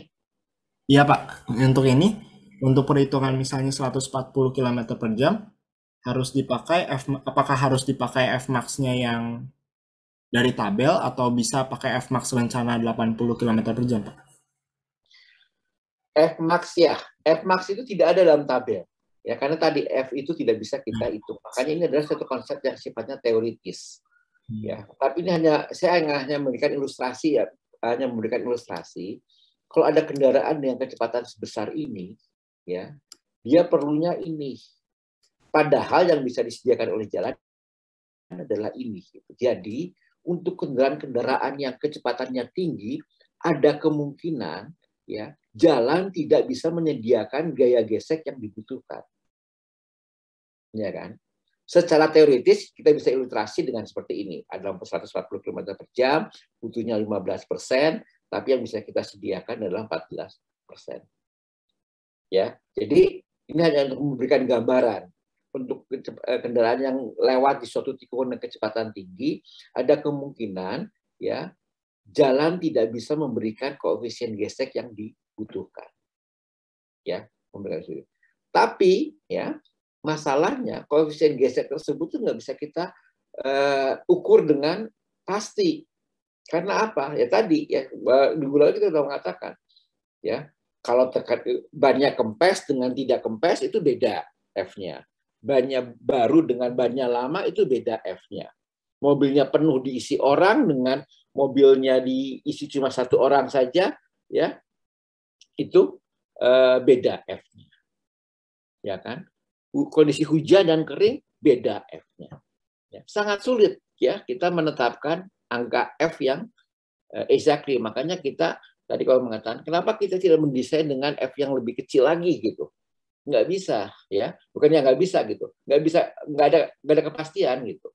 Iya Pak, untuk ini, untuk perhitungan misalnya 140 km per jam, harus dipakai apakah harus dipakai Fmax-nya yang dari tabel atau bisa pakai Fmax rencana 80 km per jam Pak? Fmax ya, Fmax itu tidak ada dalam tabel. Ya, karena tadi F itu tidak bisa kita hitung. Makanya ini adalah satu konsep yang sifatnya teoritis. Ya, tapi ini saya hanya memberikan ilustrasi ya, hanya memberikan ilustrasi. Kalau ada kendaraan dengan kecepatan sebesar ini, ya, dia perlunya ini. Padahal yang bisa disediakan oleh jalan adalah ini. Jadi untuk kendaraan-kendaraan yang kecepatannya tinggi, ada kemungkinan ya jalan tidak bisa menyediakan gaya gesek yang dibutuhkan. Ya kan? Secara teoritis kita bisa ilustrasi dengan seperti ini. Ada 140 km per jam, butuhnya 15%, tapi yang bisa kita sediakan adalah 14%. Ya, jadi ini hanya untuk memberikan gambaran. Untuk kendaraan yang lewat di suatu tikungan dengan kecepatan tinggi, ada kemungkinan ya jalan tidak bisa memberikan koefisien gesek yang dibutuhkan. Ya, tapi ya masalahnya koefisien gesek tersebut tuh nggak bisa kita ukur dengan pasti. Karena apa? Ya tadi ya minggu lalu kita sudah mengatakan ya kalau bannya kempes dengan tidak kempes itu beda F-nya. Bannya baru dengan bannya lama itu beda F-nya. Mobilnya penuh diisi orang dengan mobilnya diisi cuma satu orang saja, ya itu beda F-nya, ya kan? Kondisi hujan dan kering beda F-nya. Ya, sangat sulit ya kita menetapkan angka F yang exactly. Makanya kita tadi kalau mengatakan kenapa kita tidak mendesain dengan F yang lebih kecil lagi gitu. Nggak bisa ya, bukannya nggak bisa gitu, nggak ada kepastian gitu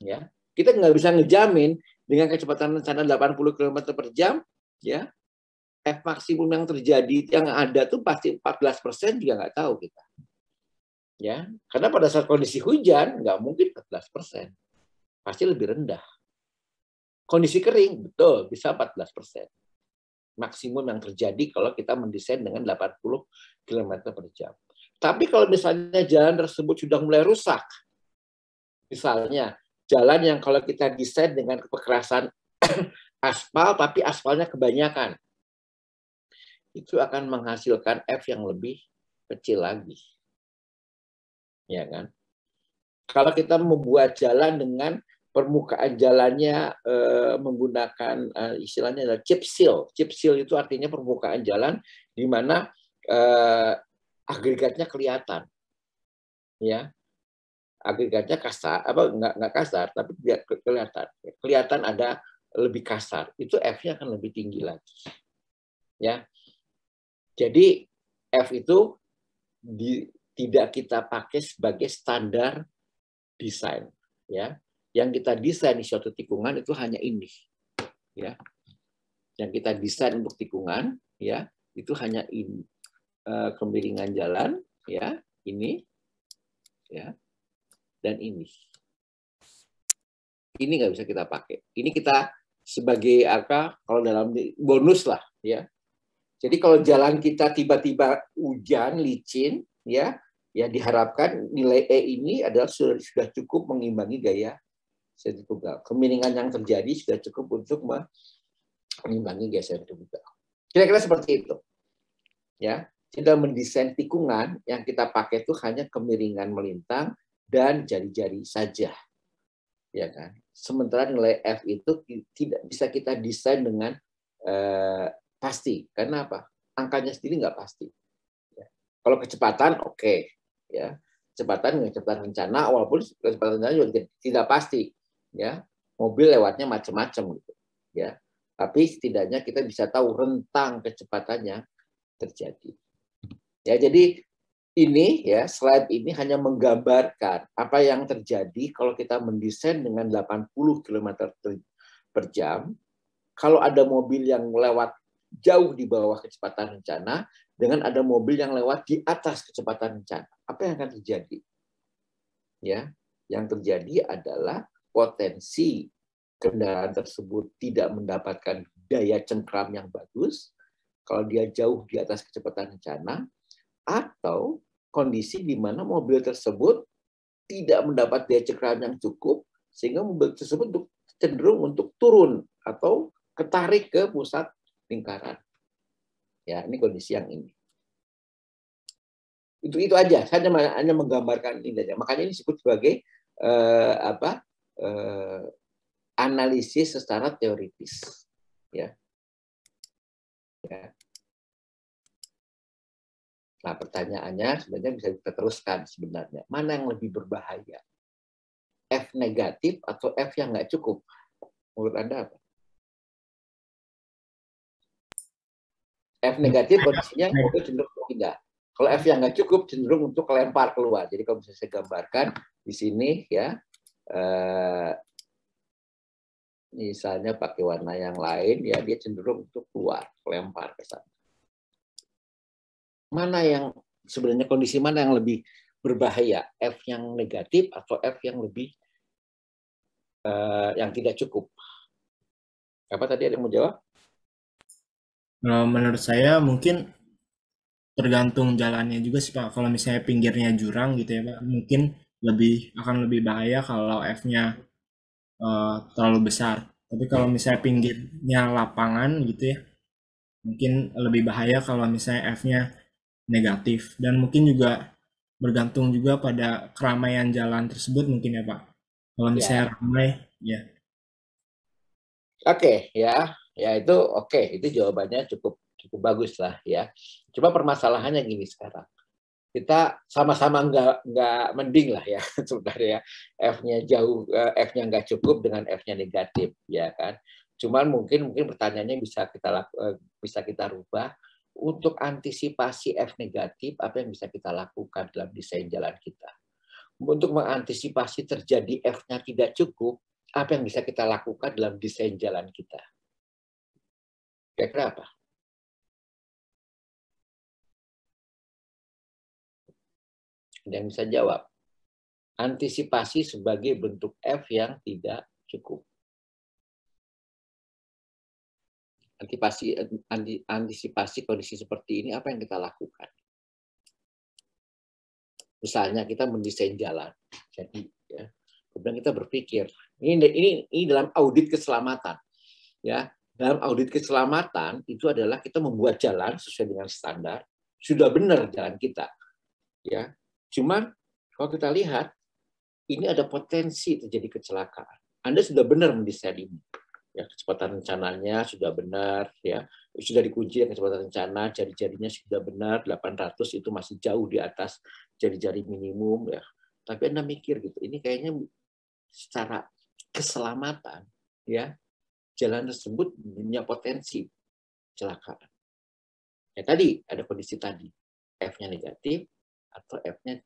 ya. Kita nggak bisa ngejamin dengan kecepatan rencana 80 km per jam ya F maksimum yang terjadi yang ada tuh pasti 14% juga nggak tahu kita ya, karena pada saat kondisi hujan nggak mungkin 14%, pasti lebih rendah. Kondisi kering betul bisa 14%. Maksimum yang terjadi kalau kita mendesain dengan 80 km per jam. Tapi kalau misalnya jalan tersebut sudah mulai rusak, misalnya jalan yang kalau kita desain dengan kekerasan aspal, tapi aspalnya kebanyakan, itu akan menghasilkan F yang lebih kecil lagi. Ya kan? Kalau kita membuat jalan dengan permukaan jalannya menggunakan istilahnya adalah chip seal. Chip seal itu artinya permukaan jalan di mana agregatnya kelihatan, ya agregatnya kasar, nggak kasar, tapi kelihatan ada lebih kasar. Itu F-nya akan lebih tinggi lagi, ya. Jadi F itu tidak kita pakai sebagai standar desain, ya. Yang kita desain di suatu tikungan itu hanya ini, ya. Yang kita desain untuk tikungan, ya, itu hanya ini, kemiringan jalan, ya, ini, ya, dan ini. Ini nggak bisa kita pakai. Ini kita sebagai angka kalau dalam bonus lah, ya. Jadi kalau jalan kita tiba-tiba hujan, licin, ya diharapkan nilai E ini adalah sudah cukup mengimbangi gaya sentrifugal. Kemiringan yang terjadi sudah cukup untuk mengimbangi gaya sentrifugal. Kira-kira seperti itu. Ya, kita mendesain tikungan yang kita pakai itu hanya kemiringan melintang dan jari-jari saja. Ya kan? Sementara nilai F itu tidak bisa kita desain dengan pasti. Karena apa? Angkanya sendiri nggak pasti. Ya. Kalau kecepatan oke. Ya. Kecepatan rencana, walaupun kecepatan rencana juga tidak pasti. Ya, mobil lewatnya macam-macam gitu, ya. Tapi setidaknya kita bisa tahu rentang kecepatannya terjadi. Ya, jadi ini ya slide ini hanya menggambarkan apa yang terjadi kalau kita mendesain dengan 80 km per jam. Kalau ada mobil yang lewat jauh di bawah kecepatan rencana dengan ada mobil yang lewat di atas kecepatan rencana, apa yang akan terjadi? Ya, yang terjadi adalah potensi kendaraan tersebut tidak mendapatkan daya cengkram yang bagus. kalau dia jauh di atas kecepatan rencana, atau kondisi di mana mobil tersebut tidak mendapat daya cekram yang cukup, sehingga mobil tersebut cenderung untuk turun atau ketarik ke pusat lingkaran. Ya, ini kondisi yang ini. Itu aja, saya hanya menggambarkan ini aja. Makanya ini disebut sebagai analisis secara teoritis. Ya. Ya. Nah, pertanyaannya sebenarnya bisa kita teruskan sebenarnya. Mana yang lebih berbahaya? F negatif atau F yang nggak cukup? Menurut Anda apa? F negatif kondisinya mobil cenderung pindah. Kalau F yang nggak cukup cenderung untuk kelempar keluar. Jadi kalau bisa saya gambarkan di sini ya, misalnya pakai warna yang lain ya, dia cenderung untuk keluar, kelempar ke sana. Mana yang sebenarnya kondisi mana yang lebih berbahaya? F yang negatif atau F yang lebih yang tidak cukup? Apa tadi ada yang mau jawab? Menurut saya mungkin tergantung jalannya juga sih Pak. Kalau misalnya pinggirnya jurang gitu ya Pak, mungkin akan lebih bahaya kalau F-nya terlalu besar. Tapi kalau misalnya pinggirnya lapangan gitu ya, mungkin lebih bahaya kalau misalnya F-nya negatif. Dan mungkin juga bergantung juga pada keramaian jalan tersebut mungkin ya Pak. Kalau misalnya Ya. ramai, ya. Oke, ya itu oke, itu jawabannya cukup bagus lah ya. Cuma permasalahannya gini sekarang, kita sama-sama nggak mending lah ya sebenarnya. F-nya jauh, F-nya nggak cukup dengan F-nya negatif, ya kan. Cuman mungkin pertanyaannya bisa kita rubah. Untuk antisipasi F negatif, apa yang bisa kita lakukan dalam desain jalan kita? Untuk mengantisipasi terjadi F-nya tidak cukup, apa yang bisa kita lakukan dalam desain jalan kita? Kira-kira apa? Ada yang bisa jawab? Antisipasi sebagai bentuk F yang tidak cukup. Antisipasi kondisi seperti ini, apa yang kita lakukan? Misalnya kita mendesain jalan. Jadi, ya, kemudian kita berpikir, ini dalam audit keselamatan. Ya, dalam audit keselamatan itu adalah kita membuat jalan sesuai dengan standar, sudah benar jalan kita. Ya, cuman kalau kita lihat ini ada potensi terjadi kecelakaan. Anda sudah benar mendesain ini. Ya, kecepatan rencananya sudah benar, ya, sudah dikunci kecepatan rencana, jari-jarinya sudah benar, 800 itu masih jauh di atas jari-jari minimum, ya. Tapi Anda mikir gitu, ini kayaknya secara keselamatan, ya, jalan tersebut punya potensi kecelakaan. Ya tadi ada kondisi tadi, F-nya negatif atau F-nya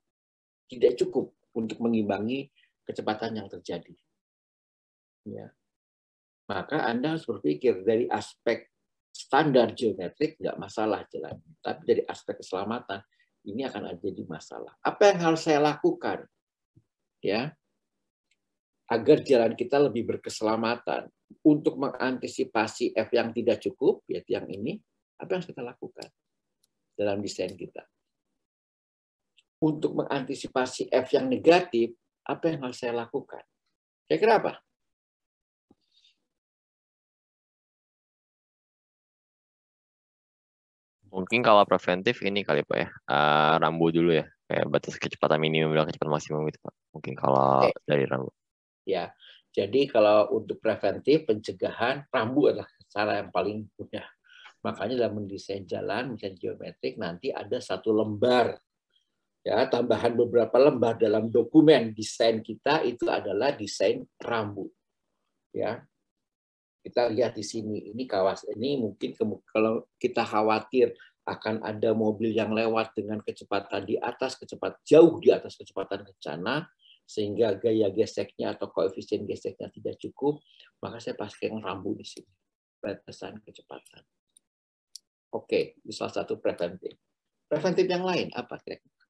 tidak cukup untuk mengimbangi kecepatan yang terjadi. Ya. Maka Anda harus berpikir dari aspek standar geometrik nggak masalah jalan, tapi dari aspek keselamatan ini akan jadi masalah. Apa yang harus saya lakukan, ya, agar jalan kita lebih berkeselamatan untuk mengantisipasi F yang tidak cukup, yaitu yang ini, apa yang harus kita lakukan dalam desain kita? Untuk mengantisipasi F yang negatif, apa yang harus saya lakukan? Kira-kira apa? Mungkin kalau preventif ini kali Pak ya, rambu dulu ya, kayak batas kecepatan minimum dan kecepatan maksimum gitu Pak. Mungkin kalau dari rambu. Ya, jadi kalau untuk preventif pencegahan, rambu adalah cara yang paling mudah. Makanya dalam mendesain jalan, misalnya geometrik, nanti ada satu lembar, ya, tambahan beberapa lembar dalam dokumen desain kita itu adalah desain rambu. Ya, kita lihat di sini, ini kawasan ini mungkin kalau kita khawatir akan ada mobil yang lewat dengan kecepatan jauh di atas kecepatan rencana, sehingga gaya geseknya atau koefisien geseknya tidak cukup, maka saya pasang rambu di sini, batasan kecepatan. Oke, ini salah satu preventif. Preventif yang lain apa kira-kira?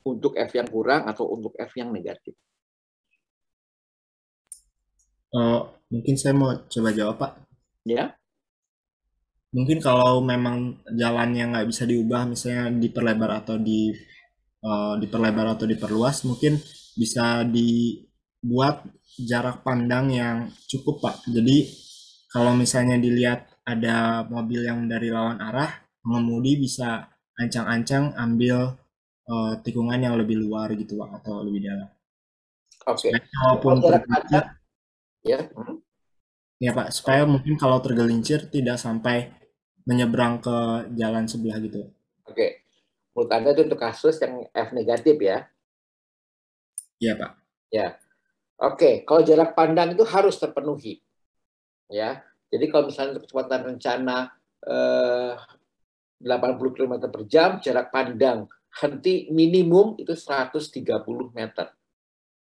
Untuk F yang kurang atau untuk F yang negatif? Mungkin saya mau coba jawab, Pak. Ya, Mungkin kalau memang jalannya nggak bisa diubah, misalnya diperlebar atau diperlebar atau diperluas, mungkin bisa dibuat jarak pandang yang cukup, Pak. Jadi kalau misalnya dilihat ada mobil yang dari lawan arah, pengemudi bisa ancang-ancang ambil tikungan yang lebih luar gitu, Pak, atau lebih dalam. oke. Supaya kalaupun Kalau jarak tergelincir, pandang, ya, ya Pak, supaya mungkin kalau tergelincir tidak sampai menyeberang ke jalan sebelah gitu. oke. Menurut Anda itu untuk kasus yang F negatif ya? Iya Pak. Ya, oke. Kalau jarak pandang itu harus terpenuhi, ya. Jadi kalau misalnya untuk kecepatan rencana 80 km per jam, jarak pandang henti minimum itu 130 meter.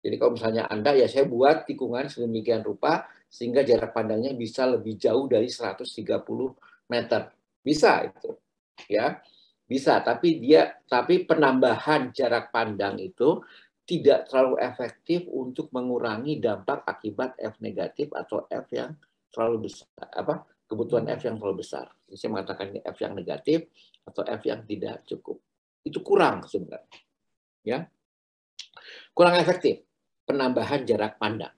Jadi kalau misalnya Anda, ya saya buat tikungan sedemikian rupa sehingga jarak pandangnya bisa lebih jauh dari 130 meter. Bisa itu, ya. Bisa, tapi penambahan jarak pandang itu tidak terlalu efektif untuk mengurangi dampak akibat F negatif atau F yang terlalu besar, kebutuhan F yang terlalu besar. Jadi saya mengatakan ini F yang negatif atau F yang tidak cukup. Itu kurang sebenarnya, ya. Kurang efektif penambahan jarak pandang.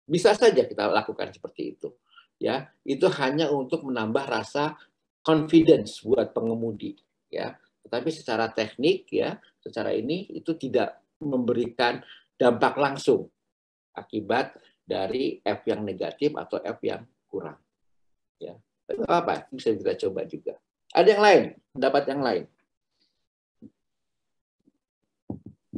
Bisa saja kita lakukan seperti itu, ya. Itu hanya untuk menambah rasa confidence buat pengemudi, ya. Tetapi secara teknik, ya, secara ini itu tidak memberikan dampak langsung akibat dari F yang negatif atau F yang kurang, ya. Tapi apa? Bisa kita coba juga. Ada yang lain, pendapat yang lain.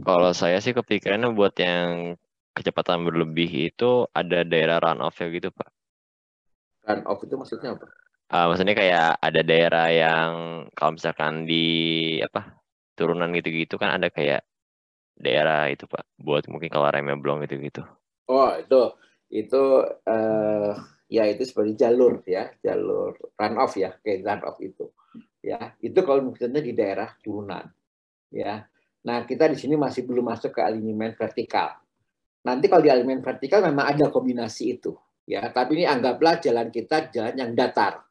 Kalau saya sih kepikirannya buat yang kecepatan berlebih itu ada daerah runoff ya gitu, Pak. Run off itu maksudnya apa? Maksudnya kayak ada daerah yang kalau misalkan di turunan gitu-gitu kan ada kayak daerah itu Pak, buat mungkin kalau remnya blong gitu-gitu. Oh, itu ya itu seperti jalur ya, jalur run off ya, kayak run off itu. Ya, itu kalau misalnya di daerah turunan, ya. Nah, kita di sini masih belum masuk ke alignment vertikal. Nanti kalau di alignment vertikal memang ada kombinasi itu, ya. Tapi ini anggaplah jalan kita jalan yang datar,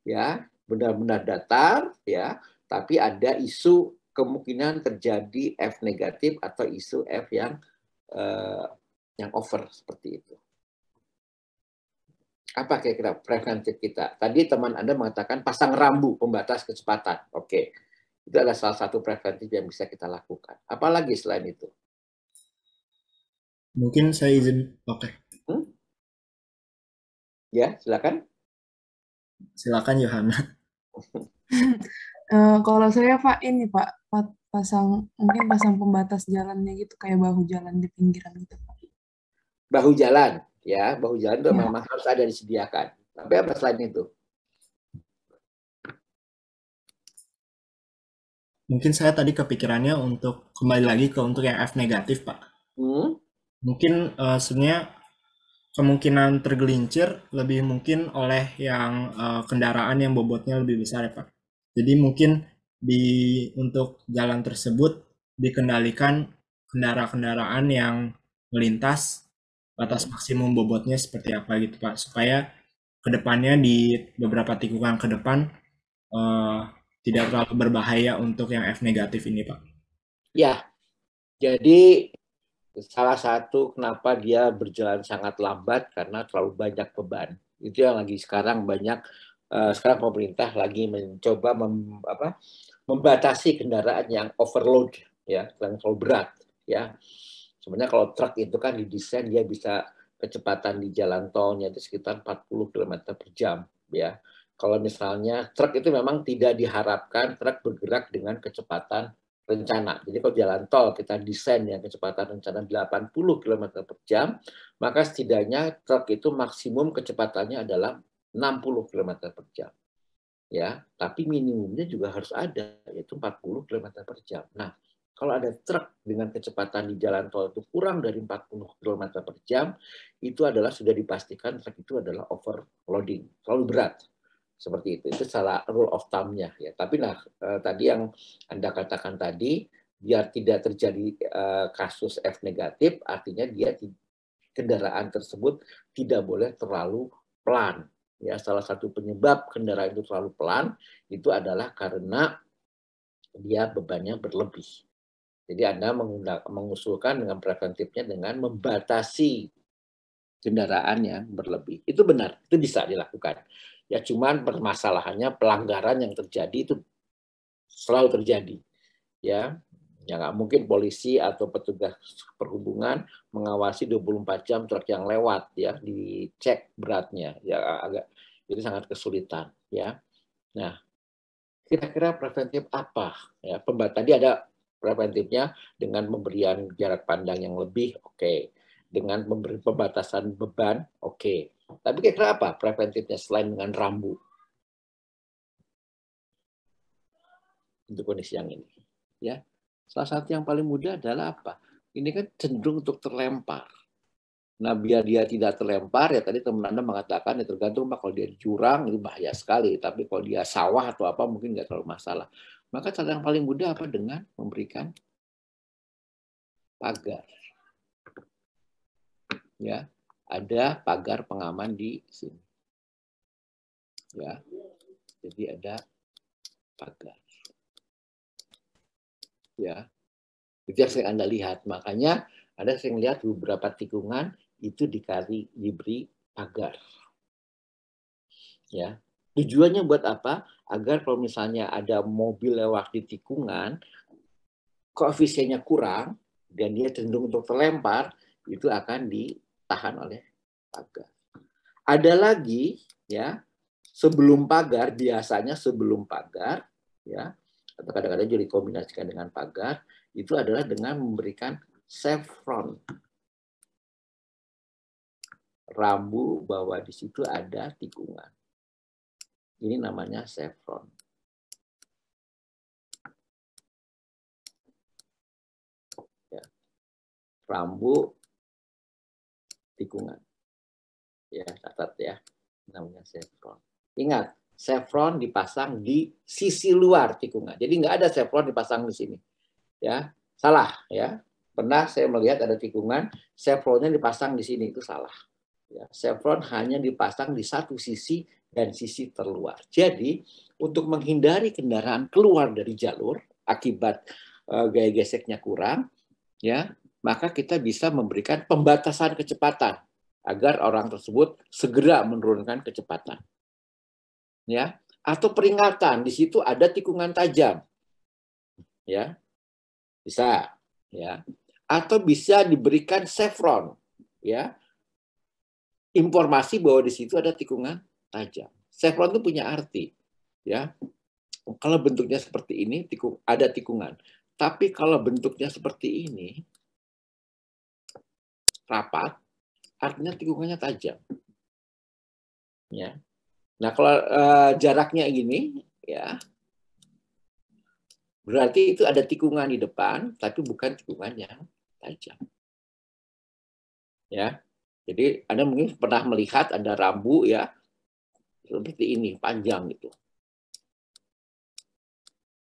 ya, benar-benar datar, ya. Tapi ada isu kemungkinan terjadi F negatif atau isu F yang over seperti itu. Apa kira-kira preventif kita? Tadi teman Anda mengatakan pasang rambu pembatas kecepatan. Oke. Itu adalah salah satu preventif yang bisa kita lakukan. Apalagi selain itu? Mungkin saya izin, oke. Ya, silakan. Silakan Yohana. Kalau saya Pak ini Pak mungkin pasang pembatas jalannya gitu kayak bahu jalan di pinggiran gitu Pak. Bahu jalan, ya, bahu jalan itu Ya. memang harus ada disediakan. Tapi apa selain itu? Mungkin saya tadi kepikirannya untuk kembali lagi ke untuk yang F negatif Pak. Mungkin sebenarnya kemungkinan tergelincir lebih mungkin oleh yang kendaraan yang bobotnya lebih besar ya Pak. Jadi mungkin untuk jalan tersebut dikendalikan kendaraan-kendaraan yang melintas batas maksimum bobotnya seperti apa gitu Pak, supaya kedepannya di beberapa tikungan ke depan tidak terlalu berbahaya untuk yang F negatif ini Pak. Ya, jadi salah satu kenapa dia berjalan sangat lambat karena terlalu banyak beban. Itu yang lagi sekarang banyak, sekarang pemerintah lagi mencoba membatasi kendaraan yang overload, ya, yang terlalu berat, ya. Sebenarnya kalau truk itu kan didesain dia bisa kecepatan di jalan tolnya itu sekitar 40 km per jam, ya. Kalau misalnya truk itu memang tidak diharapkan truk bergerak dengan kecepatan rencana. Jadi kalau jalan tol kita desain yang kecepatan rencana 80 km per jam, maka setidaknya truk itu maksimum kecepatannya adalah 60 km per jam. Ya, tapi minimumnya juga harus ada, yaitu 40 km per jam. Nah, kalau ada truk dengan kecepatan di jalan tol itu kurang dari 40 km per jam, itu adalah sudah dipastikan truk itu adalah overloading, terlalu berat. Seperti itu. Itu salah rule of thumb-nya. Ya. Tapi tadi yang Anda katakan tadi, biar tidak terjadi kasus F negatif, artinya dia kendaraan tersebut tidak boleh terlalu pelan. Ya, salah satu penyebab kendaraan itu terlalu pelan itu adalah karena dia bebannya berlebih. Jadi Anda mengusulkan dengan preventifnya dengan membatasi kendaraan yang berlebih. Itu benar, itu bisa dilakukan. Ya, cuman permasalahannya pelanggaran yang terjadi itu selalu terjadi. Ya, nggak mungkin polisi atau petugas perhubungan mengawasi 24 jam truk yang lewat, ya, dicek beratnya, ya agak itu sangat kesulitan, ya. Nah, kira-kira preventif apa? Ya, tadi ada preventifnya dengan pemberian jarak pandang yang lebih, oke. Dengan memberi pembatasan beban, oke. Tapi kira-kira apa preventifnya selain dengan rambu? Untuk kondisi yang ini, ya. Salah satu yang paling mudah adalah apa? Ini kan cenderung untuk terlempar. Nah, biar dia tidak terlempar, ya tadi teman Anda mengatakan, ya tergantung Pak, kalau dia di jurang itu bahaya sekali, tapi kalau dia sawah atau apa mungkin nggak terlalu masalah. Maka cara yang paling mudah apa? Dengan memberikan pagar. Ya, ada pagar pengaman di sini. Ya, jadi ada pagar. Ya, itu yang sering Anda lihat. Makanya Anda sering lihat beberapa tikungan itu diberi pagar. Ya, tujuannya buat apa? Agar kalau misalnya ada mobil lewat di tikungan, koefisiennya kurang dan dia cenderung untuk terlempar, itu akan ditahan oleh pagar. Ada lagi, ya, sebelum pagar, biasanya sebelum pagar, ya, atau kadang-kadang juga dikombinasikan dengan pagar, itu adalah dengan memberikan chevron. Rambu bahwa di situ ada tikungan. Ini namanya chevron. Ya. Rambu tikungan. Ya, catat ya. Namanya chevron. Ingat, chevron dipasang di sisi luar tikungan. Jadi nggak ada chevron dipasang di sini. Ya, salah ya. Pernah saya melihat ada tikungan, chevronnya dipasang di sini, itu salah. Ya, chevron hanya dipasang di satu sisi dan sisi terluar. Jadi untuk menghindari kendaraan keluar dari jalur akibat gaya geseknya kurang, ya, maka kita bisa memberikan pembatasan kecepatan agar orang tersebut segera menurunkan kecepatan. Ya, atau peringatan, di situ ada tikungan tajam. Ya. Bisa, ya. Atau bisa diberikan chevron, ya. Informasi bahwa di situ ada tikungan tajam. Chevron itu punya arti, ya. Kalau bentuknya seperti ini, ada tikungan. Tapi kalau bentuknya seperti ini, rapat, artinya tikungannya tajam. Ya. Nah, kalau jaraknya gini, ya, berarti itu ada tikungan di depan, tapi bukan tikungan yang tajam. Ya, jadi Anda mungkin pernah melihat ada rambu, ya, seperti ini, panjang gitu.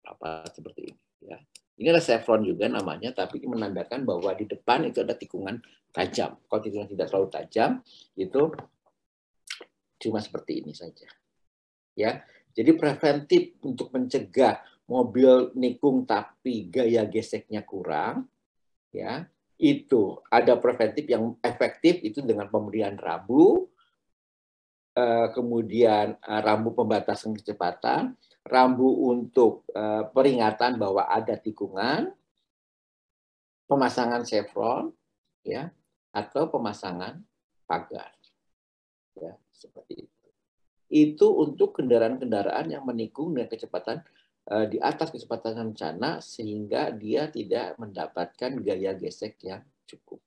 Apa seperti ini, ya. Ini adalah chevron juga namanya, tapi menandakan bahwa di depan itu ada tikungan tajam. Kalau tikungan tidak terlalu tajam, itu cuma seperti ini saja. Ya, jadi preventif untuk mencegah mobil nikung tapi gaya geseknya kurang, ya, itu ada preventif yang efektif itu dengan pemberian rambu, kemudian rambu pembatasan kecepatan, rambu untuk peringatan bahwa ada tikungan, pemasangan chevron, ya, atau pemasangan pagar, ya, seperti itu. Itu untuk kendaraan-kendaraan yang menikung dengan kecepatan di atas kecepatan rencana sehingga dia tidak mendapatkan gaya gesek yang cukup.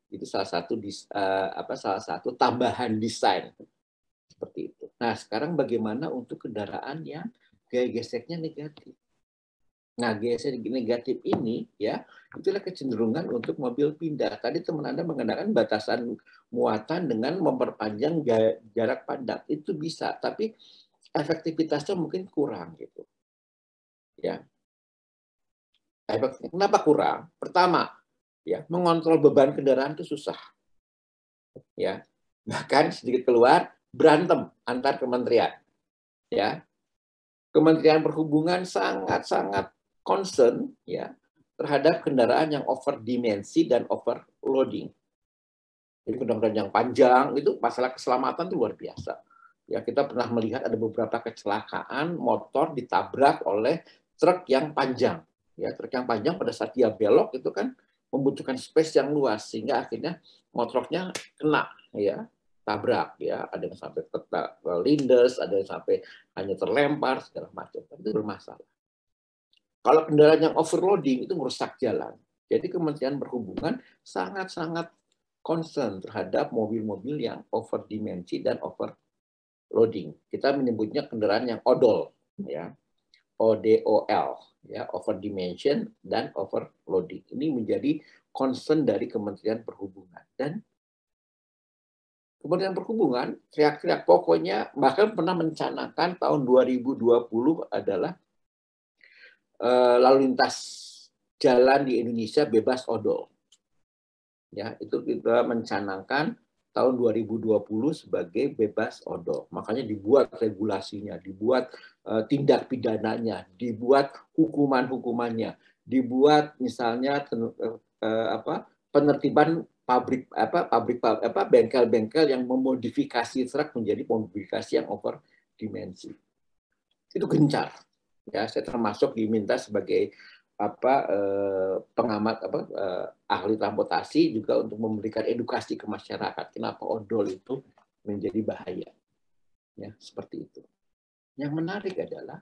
Itu salah satu tambahan desain seperti itu. Nah, sekarang bagaimana untuk kendaraan yang gaya geseknya negatif? Nah, gaya gesek negatif ini, ya, itulah kecenderungan untuk mobil pindah. Tadi teman Anda mengenakan batasan muatan dengan memperpanjang jarak pandang. Itu bisa, tapi efektivitasnya mungkin kurang gitu. Ya. Kenapa kurang? Pertama, ya, mengontrol beban kendaraan itu susah. ya. Bahkan sedikit keluar berantem antar kementerian, ya. Kementerian Perhubungan sangat-sangat concern, ya, terhadap kendaraan yang over dimensi dan overloading. Jadi kendaraan yang panjang itu masalah keselamatan itu luar biasa. Ya, kita pernah melihat ada beberapa kecelakaan motor ditabrak oleh truk yang panjang. Ya, truk yang panjang pada saat dia belok itu kan membutuhkan space yang luas sehingga akhirnya motornya kena, ya, tabrak, ya, ada yang sampai lindes, ada yang sampai hanya terlempar segala macam. Itu bermasalah. Kalau kendaraan yang overloading itu merusak jalan. Jadi Kementerian Perhubungan sangat-sangat concern terhadap mobil-mobil yang overdimensi dan overloading. Kita menyebutnya kendaraan yang odol, ya, ODOL, ya, overdimension dan overloading. Ini menjadi concern dari Kementerian Perhubungan. Dan Kementerian Perhubungan teriak-teriak, pokoknya bahkan pernah mencanangkan tahun 2020 adalah lalu lintas jalan di Indonesia bebas odol. Ya, itu kita mencanangkan tahun 2020 sebagai bebas odol. Makanya dibuat regulasinya, dibuat tindak pidananya, dibuat hukuman-hukumannya, dibuat misalnya penertiban bengkel-bengkel yang memodifikasi truk menjadi modifikasi yang over dimensi. Itu gencar. Ya, saya termasuk diminta sebagai pengamat ahli transportasi juga untuk memberikan edukasi ke masyarakat kenapa odol itu menjadi bahaya, ya, seperti itu. Yang menarik adalah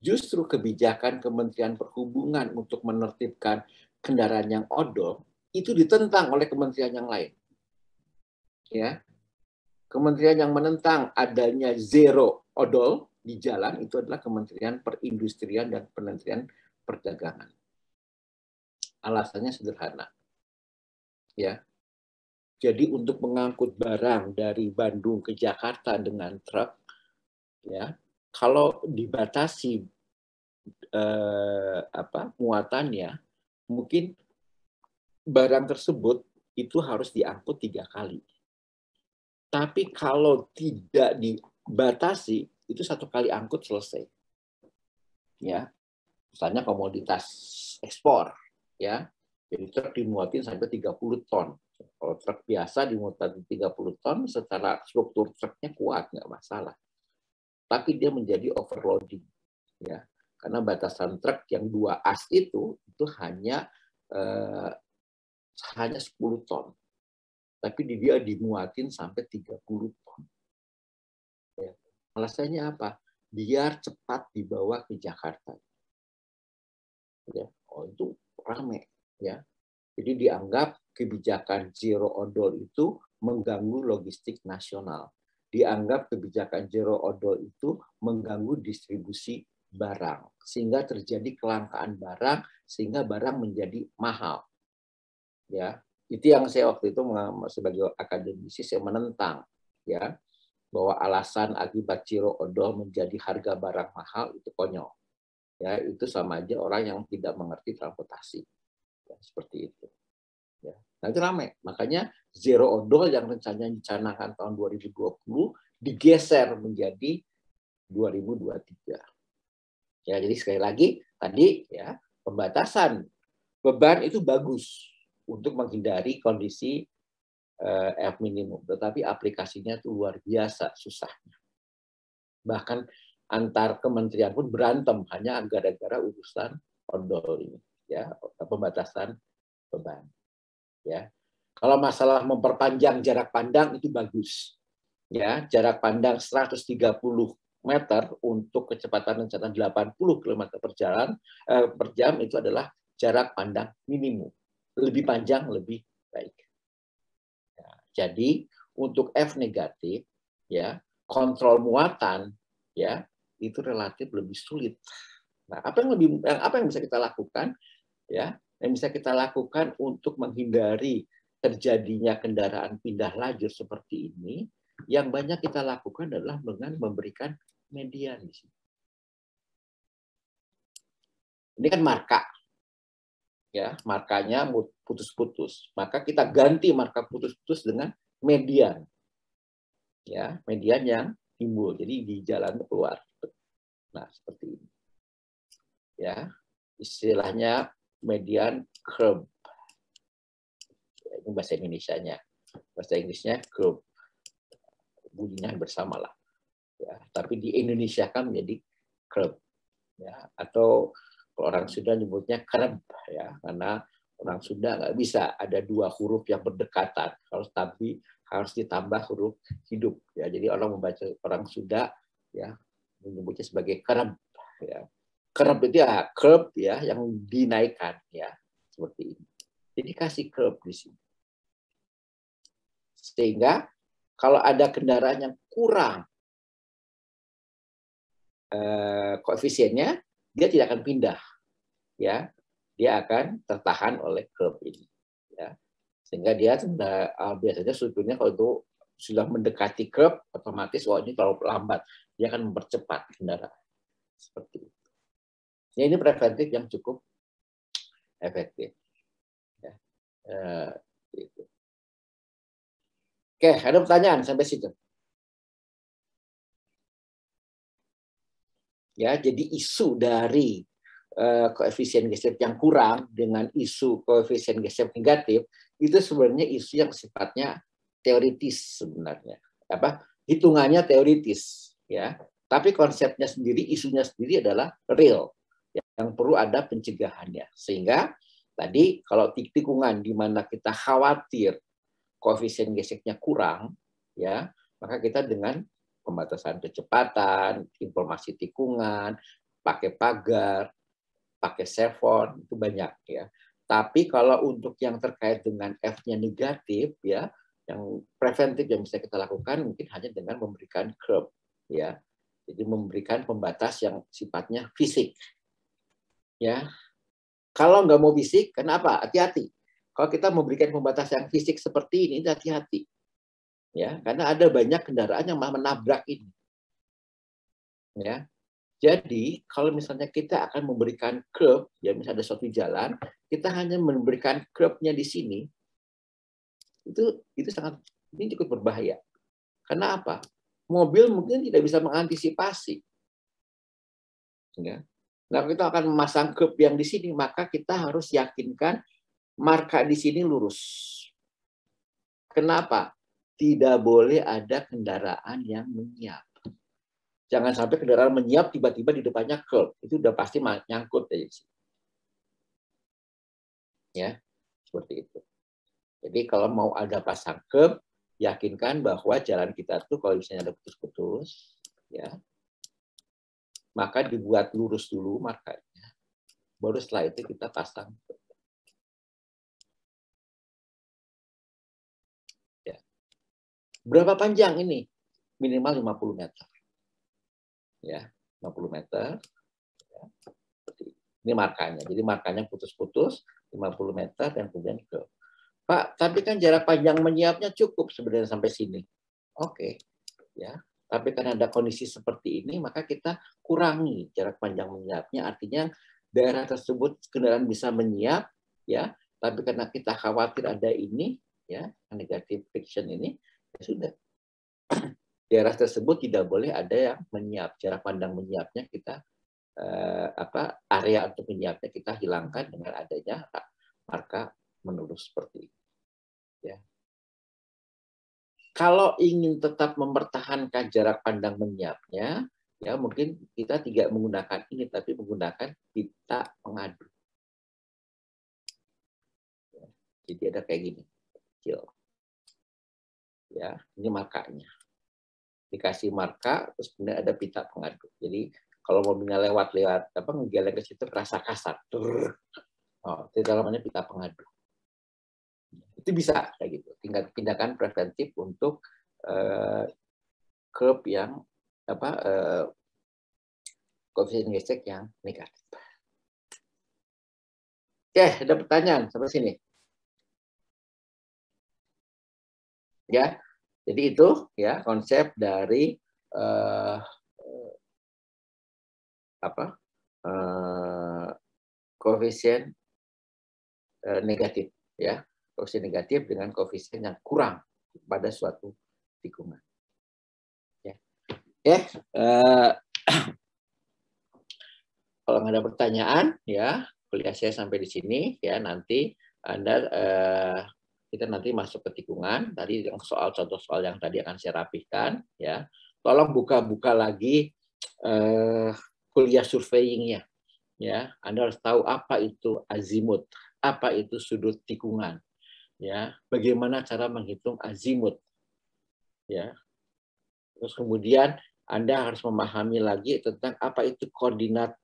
justru kebijakan Kementerian Perhubungan untuk menertibkan kendaraan yang odol itu ditentang oleh kementerian yang lain, ya. Kementerian yang menentang adanya zero odol di jalan itu adalah Kementerian Perindustrian dan Kementerian Perdagangan. Alasannya sederhana, ya. Jadi untuk mengangkut barang dari Bandung ke Jakarta dengan truk, ya, kalau dibatasi muatannya, mungkin barang tersebut itu harus diangkut 3 kali. Tapi kalau tidak dibatasi, itu 1 kali angkut selesai. Ya, misalnya komoditas ekspor, ya, jadi truk dimuatin sampai 30 ton. Kalau truk biasa dimuatin 30 ton, secara struktur truknya kuat, nggak masalah. Tapi dia menjadi overloading, ya, karena batasan truk yang 2 as itu hanya 10 ton, tapi dia dimuatin sampai 30 ton. Ya. Alasannya apa? Biar cepat dibawa ke Jakarta. Ya. Oh, itu rame, ya. Jadi dianggap kebijakan zero odol itu mengganggu logistik nasional. Dianggap kebijakan zero odol itu mengganggu distribusi barang, sehingga terjadi kelangkaan barang, sehingga barang menjadi mahal. Ya, itu yang saya waktu itu sebagai akademisi saya menentang, ya, bahwa alasan akibat zero odol menjadi harga barang mahal itu konyol. Ya, itu sama aja orang yang tidak mengerti transportasi. Ya, seperti itu. Ya. Nah, itu ramai. Makanya zero odol yang rencananya dicanangkan tahun 2020 digeser menjadi 2023. Ya, jadi sekali lagi tadi, ya, pembatasan beban itu bagus untuk menghindari kondisi F minimum, tetapi aplikasinya itu luar biasa susahnya. Bahkan antar kementerian pun berantem hanya gara-gara urusan odol ini, ya, pembatasan beban. Ya, kalau masalah memperpanjang jarak pandang itu bagus, ya, jarak pandang 130 meter untuk kecepatan rencana 80 km per jam itu adalah jarak pandang minimum, lebih panjang lebih baik. Ya, jadi untuk F negatif, ya, kontrol muatan, ya, itu relatif lebih sulit. Nah, apa yang bisa kita lakukan, ya? Yang bisa kita lakukan untuk menghindari terjadinya kendaraan pindah lajur seperti ini, yang banyak kita lakukan adalah dengan memberikan median di sini. Ini kan marka, ya, markanya putus-putus. Maka kita ganti marka putus-putus dengan median. Ya, median yang timbul. Jadi di jalan keluar. Nah, seperti ini. Ya, istilahnya median curve. Ini bahasa Indonesianya. Bahasa Inggrisnya curve. Bunyinya bersamalah. Ya, tapi di Indonesia kan menjadi curve. Ya, atau kalau orang Sunda nyebutnya kerep, ya, karena orang Sunda nggak bisa ada dua huruf yang berdekatan, harus ditambah huruf hidup. Ya, jadi orang Sunda ya menyebutnya sebagai kerep. Ya. Kerep itu ya curve ya yang dinaikkan ya seperti ini. Jadi kasih curve di sini. Sehingga kalau ada kendaraan yang kurang koefisiennya, dia tidak akan pindah, ya, dia akan tertahan oleh curve ini, ya, sehingga dia biasanya sebetulnya kalau itu sudah mendekati curve, otomatis ini terlalu lambat, dia akan mempercepat kendaraan, seperti itu. Ya, ini preventif yang cukup efektif. Ya. Gitu. Oke, ada pertanyaan sampai situ? Ya, jadi isu dari koefisien G-SEP yang kurang dengan isu koefisien G-SEP negatif itu sebenarnya isu yang sifatnya teoritis sebenarnya. Hitungannya teoritis, ya. Tapi konsepnya sendiri, isunya sendiri adalah real, yang perlu ada pencegahannya. Sehingga tadi kalau tikungan di mana kita khawatir koefisien G-SEP-nya kurang, ya, maka kita dengan pembatasan kecepatan, informasi tikungan, pakai pagar, pakai servon, itu banyak ya. Tapi kalau untuk yang terkait dengan F-nya negatif ya, yang preventif yang bisa kita lakukan mungkin hanya dengan memberikan curve ya. Jadi memberikan pembatas yang sifatnya fisik. Ya. Kalau nggak mau fisik, kenapa? Hati-hati. Kalau kita memberikan pembatas yang fisik seperti ini, hati-hati. Ya, karena ada banyak kendaraan yang malah menabrak ini. Ya. Jadi, kalau misalnya kita akan memberikan curve, ya misalnya ada suatu jalan, kita hanya memberikan curve-nya di sini, itu sangat, ini cukup berbahaya. Karena apa? Mobil mungkin tidak bisa mengantisipasi. Ya. Nah, kita akan memasang curve yang di sini, maka kita harus yakinkan marka di sini lurus. Kenapa? Tidak boleh ada kendaraan yang menyiap. Jangan sampai kendaraan menyiap tiba-tiba di depannya curve. Itu udah pasti nyangkut. Ya, seperti itu. Jadi kalau mau ada pasang curve, yakinkan bahwa jalan kita tuh kalau misalnya ada putus-putus, ya, maka dibuat lurus dulu markanya. Baru setelah itu kita pasang curve. Ya. Berapa panjang ini? Minimal 50 meter. Ya, 50 meter. Ya. Ini markanya. Jadi markanya putus-putus, 50 meter, dan kemudian curve. Pak, tapi kan jarak panjang menyiapnya cukup sebenarnya sampai sini. Oke. Ya. Tapi karena ada kondisi seperti ini, maka kita kurangi jarak panjang menyiapnya. Artinya daerah tersebut kendaraan bisa menyiap, ya. Tapi karena kita khawatir ada ini, ya, negative friction ini, ya sudah. Daerah tersebut tidak boleh ada yang menyiap. Jarak pandang menyiapnya kita area untuk menyiapnya kita hilangkan dengan adanya marka menurut seperti ini. Ya. Kalau ingin tetap mempertahankan jarak pandang menyiapnya, ya mungkin kita tidak menggunakan ini, tapi menggunakan pita pengadu. Ya. Jadi ada kayak gini, kecil. Ya, ini markanya. Dikasih marka, terus kemudian ada pita pengadu. Jadi kalau mobilnya lewat ngegeleng ke situ terasa kasar. Oh, itu namanya pita pengadu. Itu bisa kayak gitu. Tinggal tindakan preventif untuk curve yang koefisien G-SEP yang negatif. Oke, ada pertanyaan sampai sini. Ya, jadi itu ya konsep dari koefisien negatif, ya, koefisien negatif dengan koefisien yang kurang, pada suatu tikungan. Ya. Kalau nggak ada pertanyaan, ya kuliah saya sampai di sini. Ya, nanti kita nanti masuk ke tikungan. Tadi yang contoh soal yang tadi akan saya rapihkan. Ya, tolong buka lagi kuliah surveyingnya. Ya, Anda harus tahu apa itu azimut, apa itu sudut tikungan. Ya, bagaimana cara menghitung azimut. Ya, terus kemudian Anda harus memahami lagi tentang apa itu koordinat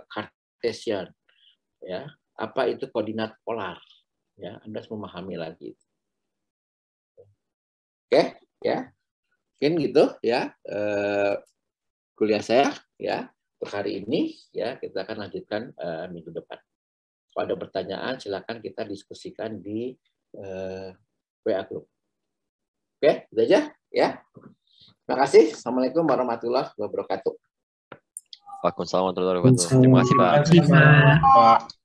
Cartesian, ya, apa itu koordinat polar, ya, Anda harus memahami lagi. Oke, ya, mungkin gitu, ya, kuliah saya, ya, untuk hari ini, ya, kita akan lanjutkan minggu depan. Kalau ada pertanyaan, silakan kita diskusikan di WA Group. Oke, itu aja, ya. Terima kasih. Assalamualaikum warahmatullahi wabarakatuh. Waalaikumsalam warahmatullahi wabarakatuh. Terima kasih, Pak. Terima kasih, Pak.